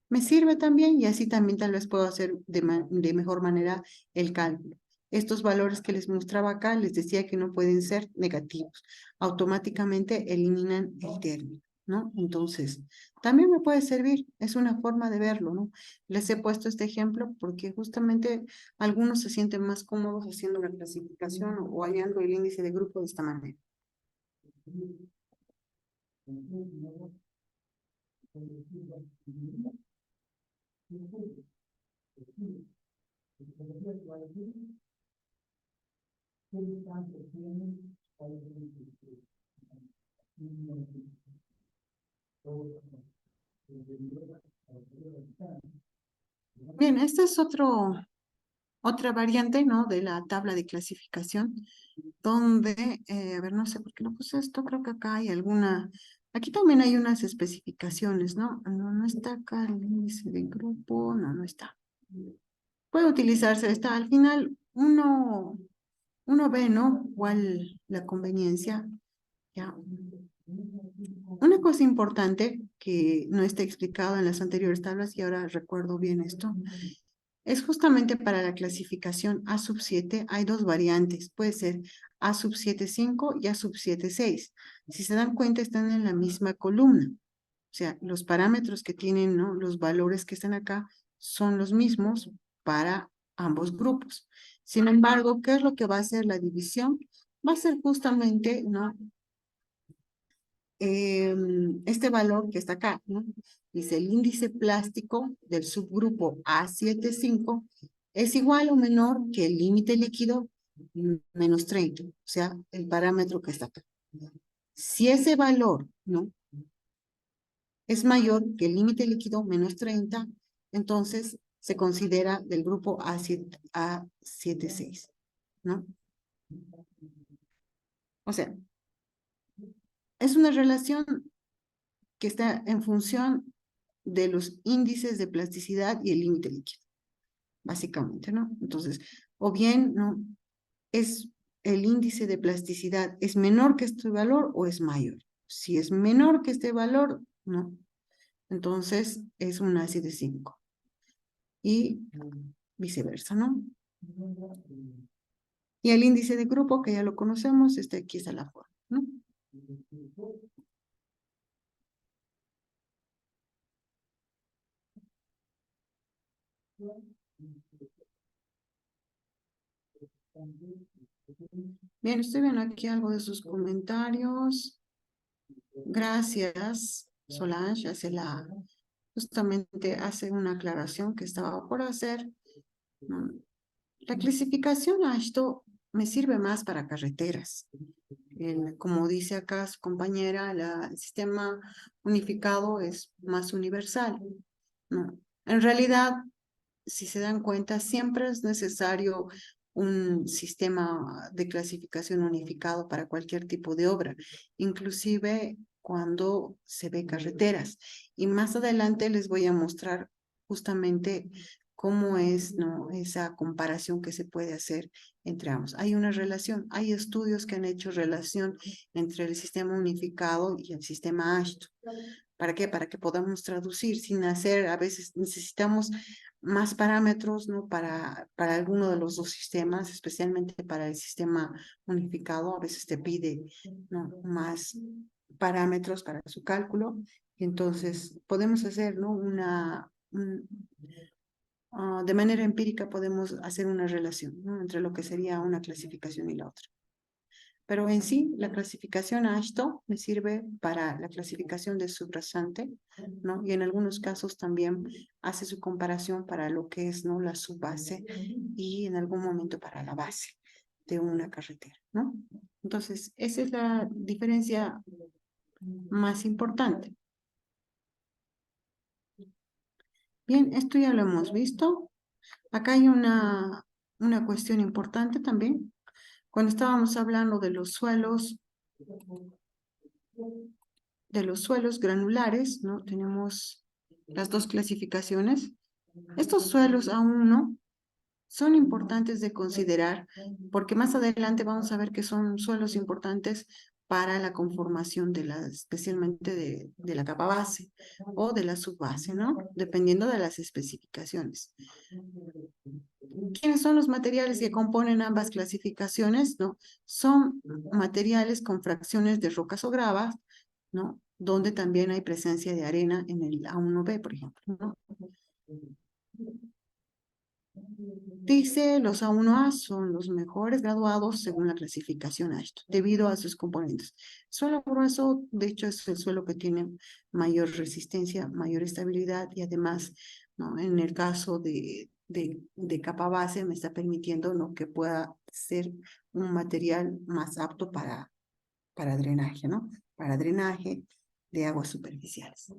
Me sirve también y así también tal vez puedo hacer de mejor manera el cálculo. Estos valores que les mostraba acá, les decía que no pueden ser negativos. Automáticamente eliminan el término, ¿no? Entonces, también me puede servir, es una forma de verlo, ¿no? Les he puesto este ejemplo porque justamente algunos se sienten más cómodos haciendo la clasificación o hallando el índice de grupo de esta manera. Bien, esta es otra variante, ¿no? De la tabla de clasificación, donde, a ver, no sé por qué no puse esto, creo que acá hay alguna, aquí también hay unas especificaciones, ¿no? No está acá el índice de grupo, no está. Puede utilizarse esta, al final uno ve, ¿no? ¿Cuál la conveniencia? Ya. Una cosa importante que no está explicado en las anteriores tablas, y ahora recuerdo bien esto, es justamente para la clasificación A sub 7 hay dos variantes, puede ser A sub 7.5 y A sub 7.6. Si se dan cuenta están en la misma columna, o sea, los parámetros que tienen, ¿no? Los valores que están acá son los mismos para ambos grupos. Sin embargo, ¿qué es lo que va a hacer la división? Va a ser justamente, ¿no? Este valor que está acá, ¿no? Dice el índice plástico del subgrupo A75 es igual o menor que el límite líquido menos 30, o sea, el parámetro que está acá. Si ese valor, ¿no? Es mayor que el límite líquido menos 30, entonces se considera del grupo A76, ¿no? O sea, es una relación que está en función de los índices de plasticidad y el límite líquido, básicamente, ¿no? Entonces, o bien, ¿no? Es el índice de plasticidad, ¿es menor que este valor o es mayor? Si es menor que este valor, ¿no? Entonces es un ácido de 5 y viceversa, ¿no? Y el índice de grupo, que ya lo conocemos, aquí está la forma, ¿no? Bien, estoy viendo aquí algo de sus comentarios. Gracias, Solange, justamente hace una aclaración que estaba por hacer. La clasificación a esto me sirve más para carreteras. Como dice acá su compañera, el sistema unificado es más universal, ¿no? En realidad, si se dan cuenta, siempre es necesario un sistema de clasificación unificado para cualquier tipo de obra, inclusive cuando se ve carreteras. Y más adelante les voy a mostrar justamente cómo es, ¿no? Esa comparación que se puede hacer entre ambos. Hay una relación, hay estudios que han hecho relación entre el sistema unificado y el sistema AASHTO. ¿Para qué? Para que podamos traducir sin hacer, a veces necesitamos más parámetros, ¿no? Para alguno de los dos sistemas, especialmente para el sistema unificado, a veces te pide, ¿no? Más parámetros para su cálculo. Entonces, podemos hacer, ¿no? De manera empírica podemos hacer una relación, ¿no? Entre lo que sería una clasificación y la otra. Pero en sí, la clasificación AASHTO me sirve para la clasificación de subrasante, ¿no? Y en algunos casos también hace su comparación para lo que es, ¿no? La subbase y en algún momento para la base. de una carretera, ¿no? Entonces, esa es la diferencia más importante. Bien, esto ya lo hemos visto. Acá hay una cuestión importante también. Cuando estábamos hablando de los suelos granulares, ¿no? Tenemos las dos clasificaciones. Estos suelos A1 son importantes de considerar porque más adelante vamos a ver que son suelos importantes para la conformación especialmente de la capa base o de la subbase, ¿no? Dependiendo de las especificaciones. ¿Quiénes son los materiales que componen ambas clasificaciones? ¿No? Son materiales con fracciones de rocas o gravas, ¿no? Donde también hay presencia de arena en el A1B, por ejemplo, ¿no? Dice, los A1A son los mejores graduados según la clasificación AASHTO, debido a sus componentes. Suelo grueso, de hecho, es el suelo que tiene mayor resistencia, mayor estabilidad y además, ¿no? En el caso de capa base, me está permitiendo, ¿no? que pueda ser un material más apto para drenaje, ¿no? Para drenaje de aguas superficiales.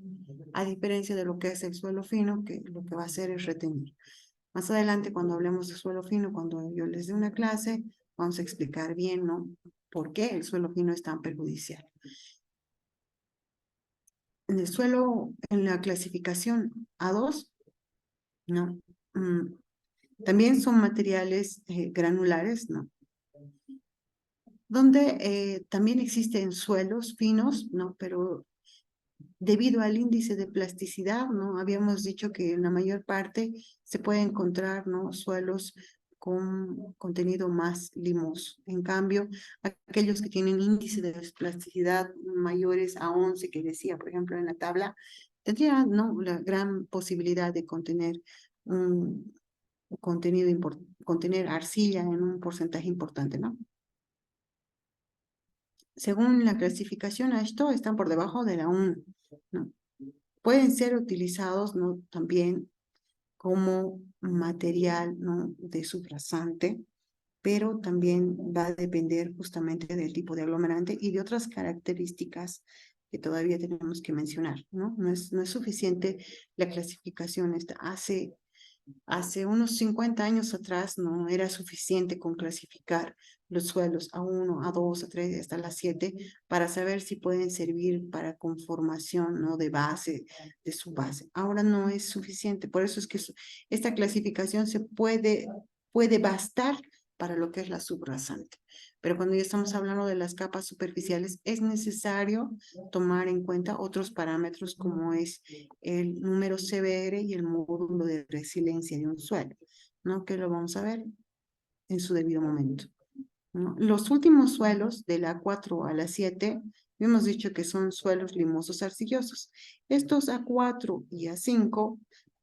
A diferencia de lo que es el suelo fino, que lo que va a hacer es retener. Más adelante, cuando hablemos de suelo fino, cuando yo les dé una clase, vamos a explicar bien, ¿no? ¿Por qué el suelo fino es tan perjudicial? En el suelo, en la clasificación A2, ¿no? También son materiales granulares, ¿no? Donde también existen suelos finos, ¿no? Pero debido al índice de plasticidad, ¿no? Habíamos dicho que en la mayor parte se puede encontrar, ¿no? Suelos con contenido más limoso. En cambio, aquellos que tienen índice de plasticidad mayores a 11, que decía, por ejemplo, en la tabla, tendrían, ¿no? la gran posibilidad de contener un contener arcilla en un porcentaje importante, ¿no? Según la clasificación a esto, están por debajo de la 1, ¿no? Pueden ser utilizados, ¿no? También como material, ¿no? de subrasante, pero también va a depender justamente del tipo de aglomerante y de otras características que todavía tenemos que mencionar, ¿no? No es suficiente la clasificación. Hace unos 50 años atrás no era suficiente con clasificar los suelos A1, A2, A3, hasta las 7 para saber si pueden servir para conformación, ¿no? de base, de su base. Ahora no es suficiente, por eso es que esta clasificación puede bastar para lo que es la subrasante. Pero cuando ya estamos hablando de las capas superficiales, es necesario tomar en cuenta otros parámetros como es el número CBR y el módulo de resiliencia de un suelo, ¿no? Que lo vamos a ver en su debido momento, ¿no? Los últimos suelos de la A4 a la 7, hemos dicho que son suelos limosos arcillosos. Estos A4 y A5,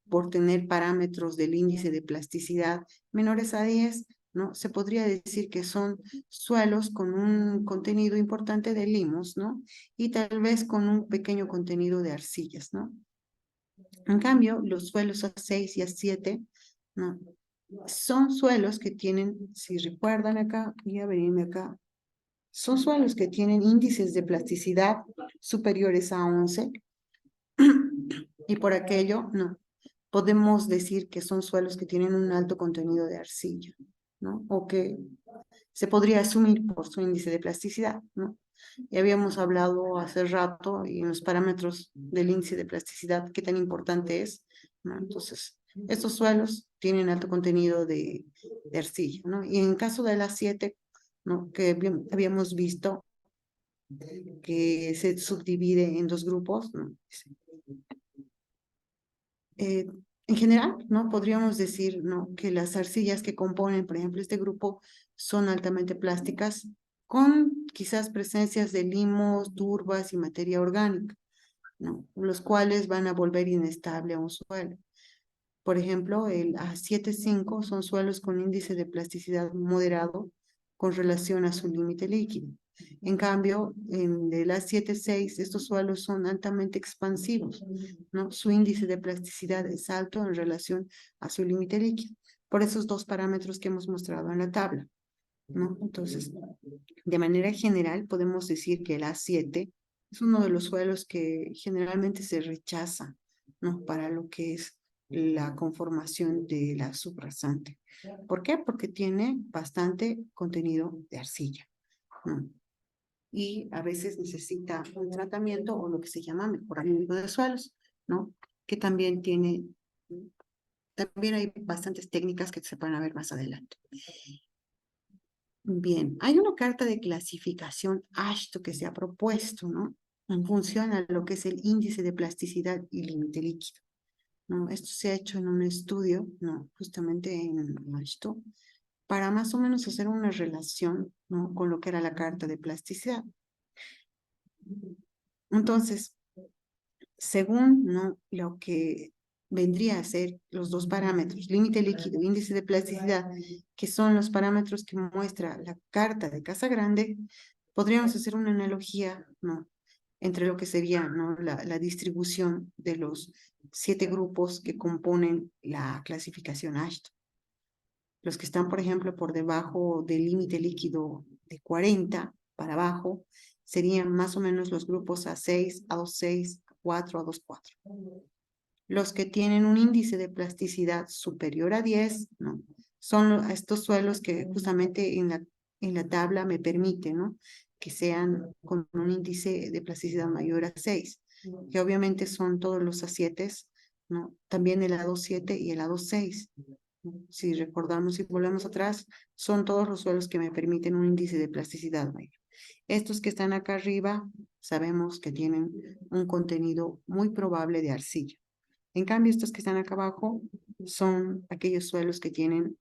por tener parámetros del índice de plasticidad menores a 10, ¿no? Se podría decir que son suelos con un contenido importante de limos, ¿no? Y tal vez con un pequeño contenido de arcillas, ¿no? En cambio, los suelos A6 y A7, ¿no? Son suelos que tienen, si recuerdan acá, voy a venirme acá, son suelos que tienen índices de plasticidad superiores a 11 y por aquello, no, podemos decir que son suelos que tienen un alto contenido de arcilla, ¿no? O que se podría asumir por su índice de plasticidad, ¿no? Ya habíamos hablado hace rato y en los parámetros del índice de plasticidad qué tan importante es, ¿no? Entonces, estos suelos tienen alto contenido de arcilla, ¿no? Y en caso de las 7, ¿no? Que habíamos visto que se subdivide en dos grupos, ¿no? En general, ¿no? Podríamos decir, ¿no? que las arcillas que componen, por ejemplo, este grupo son altamente plásticas con quizás presencias de limos, turbas y materia orgánica, ¿no? Los cuales van a volver inestable a un suelo. Por ejemplo, el A7,5 son suelos con índice de plasticidad moderado con relación a su límite líquido. En cambio, en el A7,6 estos suelos son altamente expansivos, ¿no? Su índice de plasticidad es alto en relación a su límite líquido, por esos dos parámetros que hemos mostrado en la tabla. ¿no? Entonces, de manera general, podemos decir que el A7 es uno de los suelos que generalmente se rechaza, ¿no? Para lo que es la conformación de la subrasante. ¿Por qué? Porque tiene bastante contenido de arcilla, ¿no? Y a veces necesita un tratamiento o lo que se llama mejoramiento de suelos, ¿no? Que también también hay bastantes técnicas que se pueden ver más adelante. Bien, hay una carta de clasificación AASHTO que se ha propuesto, ¿no? En función a lo que es el índice de plasticidad y límite líquido, ¿no? Esto se ha hecho en un estudio, ¿no? Justamente en AASHTO, para más o menos hacer una relación, ¿no? Con lo que era la carta de plasticidad. Entonces, según, ¿no? Lo que vendría a ser los dos parámetros, límite líquido, índice de plasticidad, que son los parámetros que muestra la carta de Casa Grande, podríamos hacer una analogía, ¿no? Entre lo que sería, ¿no? la distribución de los 7 grupos que componen la clasificación AASHTO. Los que están, por ejemplo, por debajo del límite líquido de 40 para abajo, serían más o menos los grupos A6, A26, A4, A24. Los que tienen un índice de plasticidad superior a 10, ¿no? Son estos suelos que justamente en la tabla me permite, ¿no? Que sean con un índice de plasticidad mayor a 6, que obviamente son todos los A7, ¿no? También el A27 y el A26. Si recordamos y volvemos atrás, son todos los suelos que me permiten un índice de plasticidad mayor. Estos que están acá arriba, sabemos que tienen un contenido muy probable de arcilla. En cambio, estos que están acá abajo son aquellos suelos que tienen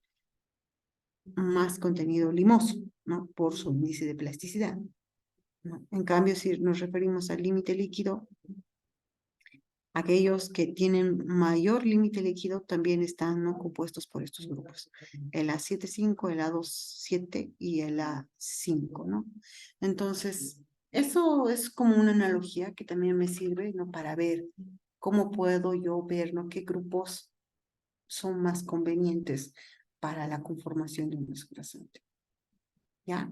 más contenido limoso, ¿no? Por su índice de plasticidad, ¿no? En cambio, si nos referimos al límite líquido, aquellos que tienen mayor límite líquido también están, ¿no? Compuestos por estos grupos. El A75, el A27 y el A5, ¿no? Entonces, eso es como una analogía que también me sirve, ¿no? Para ver cómo puedo yo ver, ¿no? Qué grupos son más convenientes para la conformación de un subrasante. ¿Ya?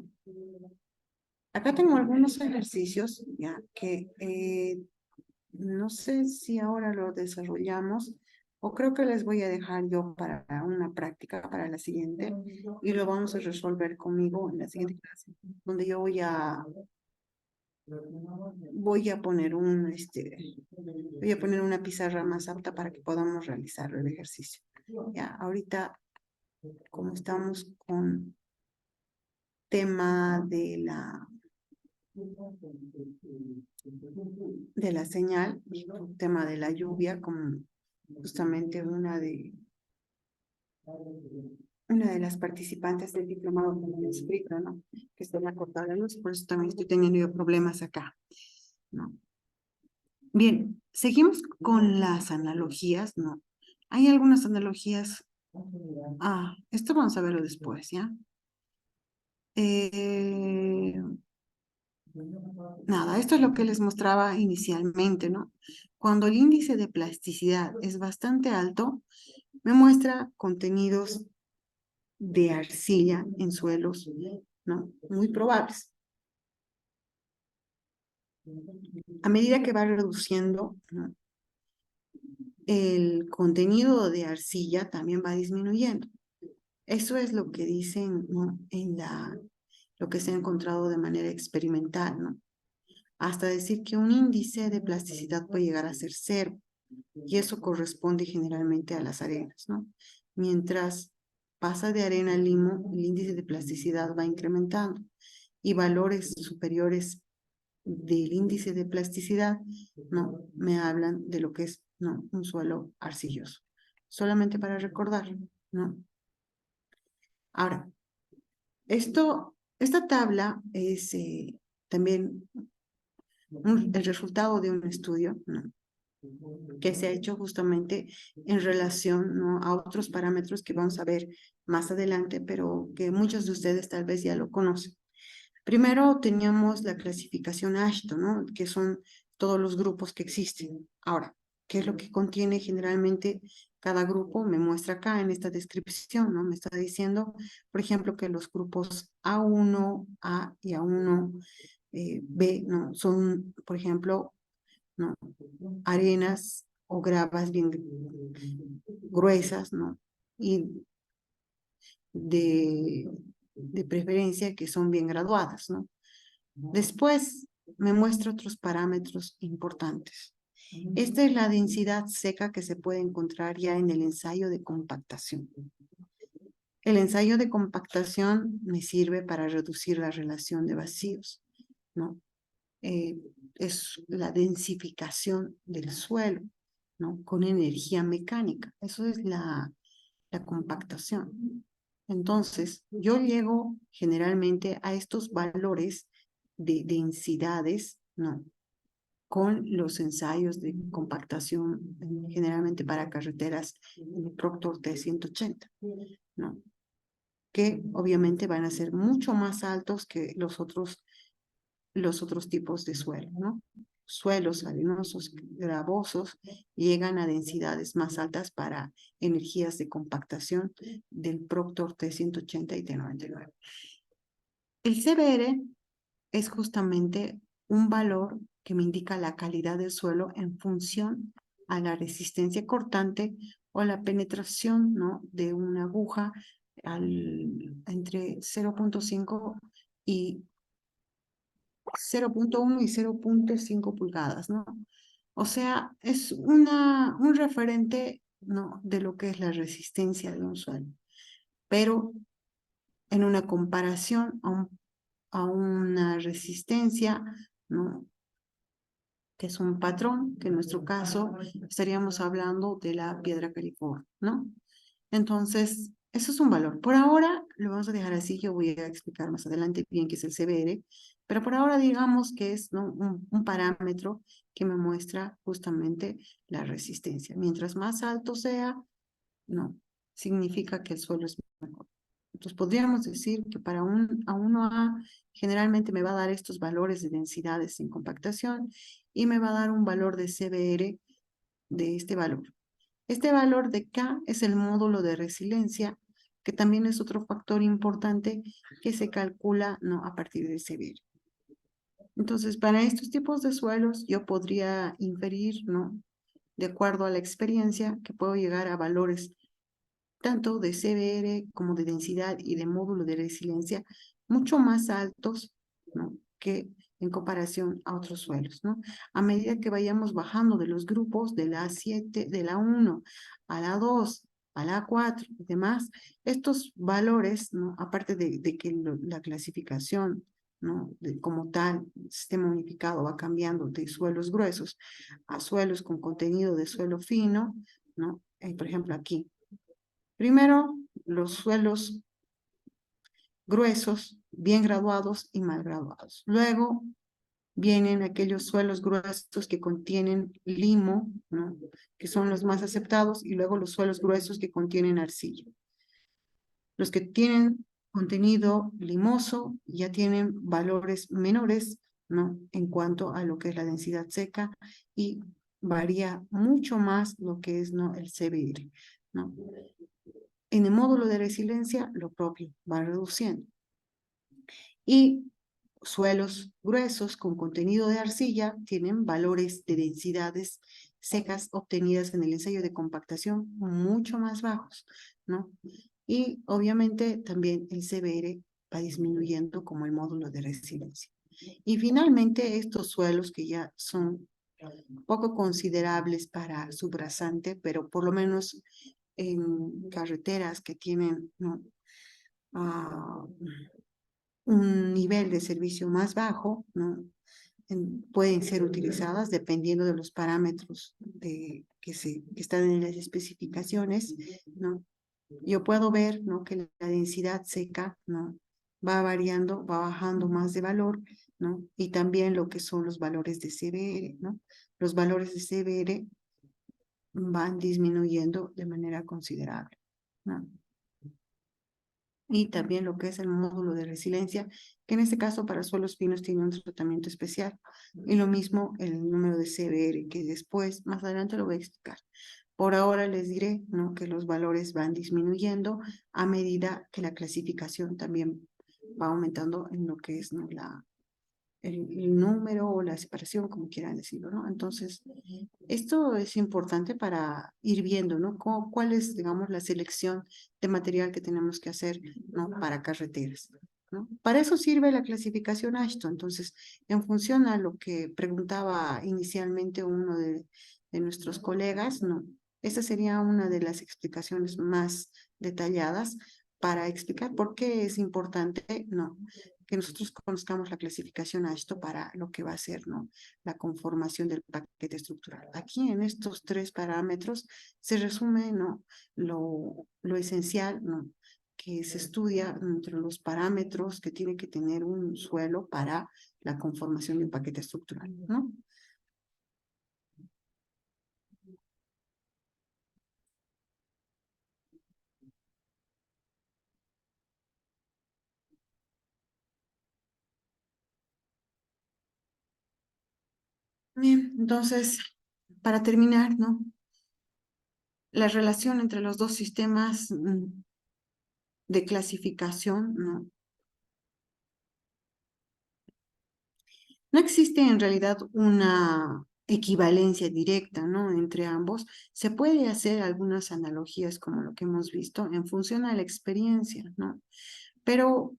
Acá tengo algunos ejercicios, ¿ya? Que no sé si ahora lo desarrollamos o creo que les voy a dejar yo para una práctica para la siguiente y lo vamos a resolver conmigo en la siguiente clase, donde yo voy a poner voy a poner una pizarra más apta para que podamos realizar el ejercicio. Ya, ahorita, como estamos con tema de la señal y tema de la lluvia, como justamente una de las participantes del diplomado que me ha escrito, ¿no? Que se le ha cortado la luz, por eso también estoy teniendo yo problemas acá, ¿no? Bien, seguimos con las analogías, ¿no? Hay algunas analogías. Esto vamos a verlo después, ¿ya? Nada, esto es lo que les mostraba inicialmente, ¿no? Cuando el índice de plasticidad es bastante alto, me muestra contenidos de arcilla en suelos, ¿no? Muy probables. A medida que va reduciendo, ¿no? El contenido de arcilla también va disminuyendo. Eso es lo que dicen, ¿no? Lo que se ha encontrado de manera experimental, ¿no? Hasta decir que un índice de plasticidad puede llegar a ser 0, y eso corresponde generalmente a las arenas, ¿no? Mientras pasa de arena a limo, el índice de plasticidad va incrementando y valores superiores del índice de plasticidad, ¿no? Me hablan de lo que es, ¿no? Un suelo arcilloso. Solamente para recordar, ¿no? Ahora, esta tabla es también el resultado de un estudio, ¿no? Que se ha hecho justamente en relación, ¿no? A otros parámetros que vamos a ver más adelante, pero que muchos de ustedes tal vez ya lo conocen. Primero teníamos la clasificación AASHTO, ¿no? Que son todos los grupos que existen. Ahora, ¿qué es lo que contiene generalmente Cada grupo me muestra acá en esta descripción, ¿no? Me está diciendo, por ejemplo, que los grupos A1, A y A1, B, ¿no? Son, por ejemplo, ¿no? Arenas o gravas bien gruesas, ¿no? Y de preferencia que son bien graduadas, ¿no? Después me muestra otros parámetros importantes. Esta es la densidad seca que se puede encontrar ya en el ensayo de compactación. El ensayo de compactación me sirve para reducir la relación de vacíos, ¿no? Es la densificación del suelo, ¿no? Con energía mecánica. Eso es la compactación. Entonces, yo llego generalmente a estos valores de densidades, ¿no? Con los ensayos de compactación, generalmente para carreteras, el Proctor T180, ¿no? Que obviamente van a ser mucho más altos que los otros tipos de suelo, ¿no? Suelos arenosos, gravosos, llegan a densidades más altas para energías de compactación del Proctor T180 y T99. El CBR es justamente un valor que me indica la calidad del suelo en función a la resistencia cortante o la penetración, ¿no? De una aguja entre 0.5 y 0.1 y 0.5 pulgadas, ¿no? O sea, es un referente, ¿no? De lo que es la resistencia de un suelo. Pero en una comparación a una resistencia, ¿no? Que es un patrón, que en nuestro caso estaríamos hablando de la piedra california, ¿no? Entonces, eso es un valor. Por ahora lo vamos a dejar así, yo voy a explicar más adelante bien qué es el CBR, pero por ahora digamos que es, ¿no? un parámetro que me muestra justamente la resistencia. Mientras más alto sea, no, significa que el suelo es mejor. Entonces podríamos decir que para un A1A generalmente me va a dar estos valores de densidades en compactación y me va a dar un valor de CBR de este valor. Este valor de K es el módulo de resiliencia, que también es otro factor importante que se calcula, ¿no? A partir de CBR. Entonces, para estos tipos de suelos yo podría inferir, ¿no? De acuerdo a la experiencia, que puedo llegar a valores tanto de CBR como de densidad y de módulo de resiliencia mucho más altos, ¿no? Que en comparación a otros suelos, ¿no? A medida que vayamos bajando de los grupos de la A7, de la 1 a la 2, a la 4 y demás, estos valores, ¿no? Aparte de que la clasificación, ¿no? Como tal, el sistema unificado va cambiando de suelos gruesos a suelos con contenido de suelo fino, ¿no? Por ejemplo, aquí. Primero, los suelos gruesos, bien graduados y mal graduados. Luego vienen aquellos suelos gruesos que contienen limo, ¿no? Que son los más aceptados, y luego los suelos gruesos que contienen arcilla. Los que tienen contenido limoso ya tienen valores menores, ¿no? En cuanto a lo que es la densidad seca, y varía mucho más lo que es, ¿no? El CBR, ¿no? En el módulo de resiliencia, lo propio, va reduciendo. Y suelos gruesos con contenido de arcilla tienen valores de densidades secas obtenidas en el ensayo de compactación mucho más bajos, ¿no? Y obviamente también el CBR va disminuyendo como el módulo de resiliencia. Y finalmente estos suelos que ya son poco considerables para subrasante, pero por lo menos en carreteras que tienen, ¿no? Un nivel de servicio más bajo, ¿no? Pueden ser utilizadas dependiendo de los parámetros que están en las especificaciones, ¿no? Yo puedo ver, ¿no? Que la densidad seca, ¿no? Va variando, va bajando más de valor, ¿no? Y también lo que son los valores de CBR, ¿no? Los valores de CBR van disminuyendo de manera considerable, ¿no? Y también lo que es el módulo de resiliencia, que en este caso para suelos finos tiene un tratamiento especial. Y lo mismo el número de CBR, que después, más adelante lo voy a explicar. Por ahora les diré, ¿no?, que los valores van disminuyendo a medida que la clasificación también va aumentando en lo que es, ¿no?, el número o la separación, como quieran decirlo, ¿no? Entonces, esto es importante para ir viendo, ¿no?, cuál es, digamos, la selección de material que tenemos que hacer, ¿no?, para carreteras, ¿no? Para eso sirve la clasificación AASHTO. Entonces, en función a lo que preguntaba inicialmente uno de nuestros colegas, ¿no?, esa sería una de las explicaciones más detalladas para explicar por qué es importante, ¿no?, que nosotros conozcamos la clasificación AASHTO para lo que va a ser, ¿no?, la conformación del paquete estructural. Aquí en estos 3 parámetros se resume, ¿no?, lo esencial, ¿no?, que se estudia entre los parámetros que tiene que tener un suelo para la conformación de un paquete estructural, ¿no? Bien, entonces, para terminar, ¿no?, la relación entre los dos sistemas de clasificación, ¿no? No existe en realidad una equivalencia directa, ¿no?, entre ambos. Se puede hacer algunas analogías como lo que hemos visto en función a la experiencia, ¿no? Pero,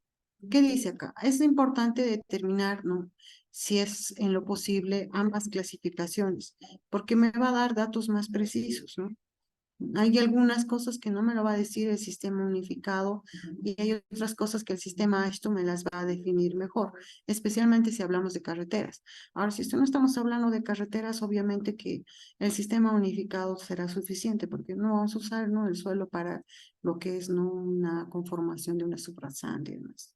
¿qué dice acá? Es importante determinar, ¿no?, si es en lo posible ambas clasificaciones, porque me va a dar datos más precisos, ¿no? Hay algunas cosas que no me lo va a decir el sistema unificado y hay otras cosas que el sistema esto me las va a definir mejor, especialmente si hablamos de carreteras. Ahora, si esto no estamos hablando de carreteras, obviamente que el sistema unificado será suficiente porque no vamos a usar, ¿no?, el suelo para lo que es, ¿no?, una conformación de una subrasante y demás.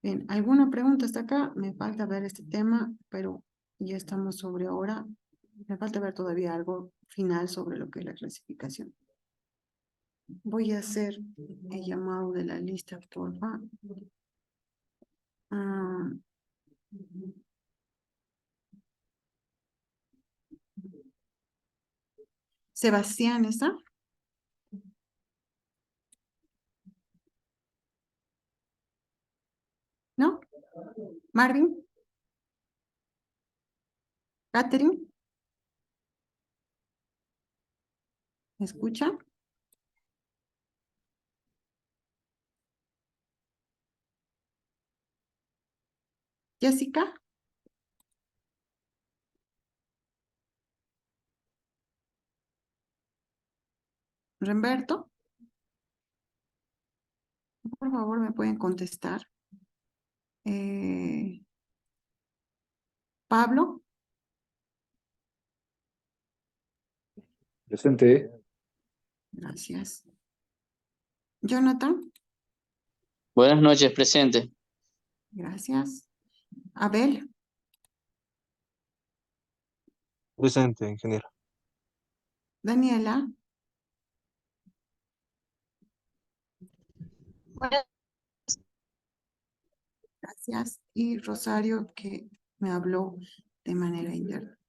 Bien, ¿alguna pregunta hasta acá? Me falta ver este tema, pero ya estamos sobre hora. Me falta ver todavía algo final sobre lo que es la clasificación. Voy a hacer el llamado de la lista, porfa. Ah, Sebastián, ¿está? ¿No? ¿Marvin? ¿Catherine? ¿Me escucha? ¿Jessica? ¿Remberto? Por favor, ¿me pueden contestar? Eh, ¿Pablo? Presente. Gracias. ¿Jonathan? Buenas noches, presente. Gracias. ¿Abel? Presente, ingeniero. ¿Daniela? Gracias. Y Rosario, que me habló de manera interna.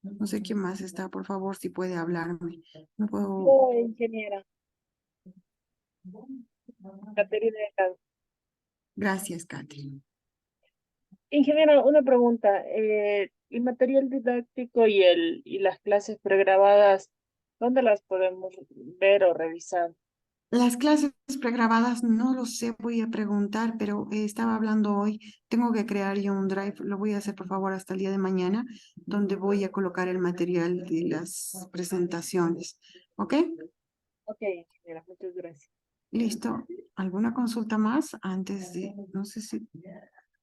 No sé quién más está, por favor, si puede hablarme. No puedo. Ingeniera Caterina Delgado. Gracias, Katy. Ingeniera, una pregunta. El material didáctico y las clases pregrabadas, ¿dónde las podemos ver o revisar? Las clases pregrabadas no lo sé, voy a preguntar, pero estaba hablando hoy. Tengo que crear yo un drive, lo voy a hacer por favor hasta el día de mañana, donde voy a colocar el material de las presentaciones. ¿Ok? Ok, ingeniera, muchas gracias. Listo. ¿Alguna consulta más antes de, no sé si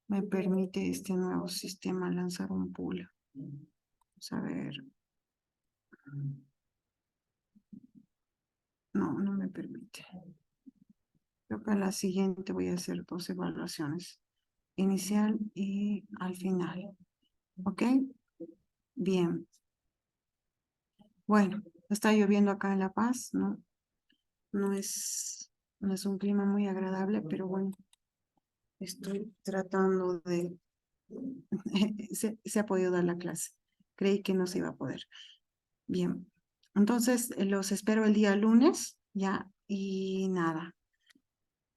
me permite este nuevo sistema lanzar un pool? Vamos a ver. No, no me permite. Creo que a la siguiente voy a hacer 2 evaluaciones. Inicial y al final. ¿Ok? Bien. Bueno, está lloviendo acá en La Paz, ¿no? No es un clima muy agradable, pero bueno, estoy tratando de... se ha podido dar la clase. Creí que no se iba a poder. Bien, entonces los espero el día lunes, ya, y nada.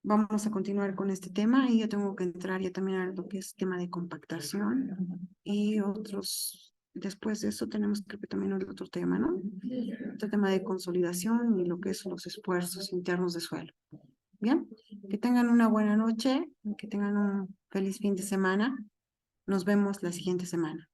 Vamos a continuar con este tema y yo tengo que entrar ya también a lo que es tema de compactación y otros, después de eso tenemos que ver también otro tema, ¿no? Otro tema de consolidación y lo que es los esfuerzos internos de suelo. Bien, que tengan una buena noche, que tengan un feliz fin de semana. Nos vemos la siguiente semana.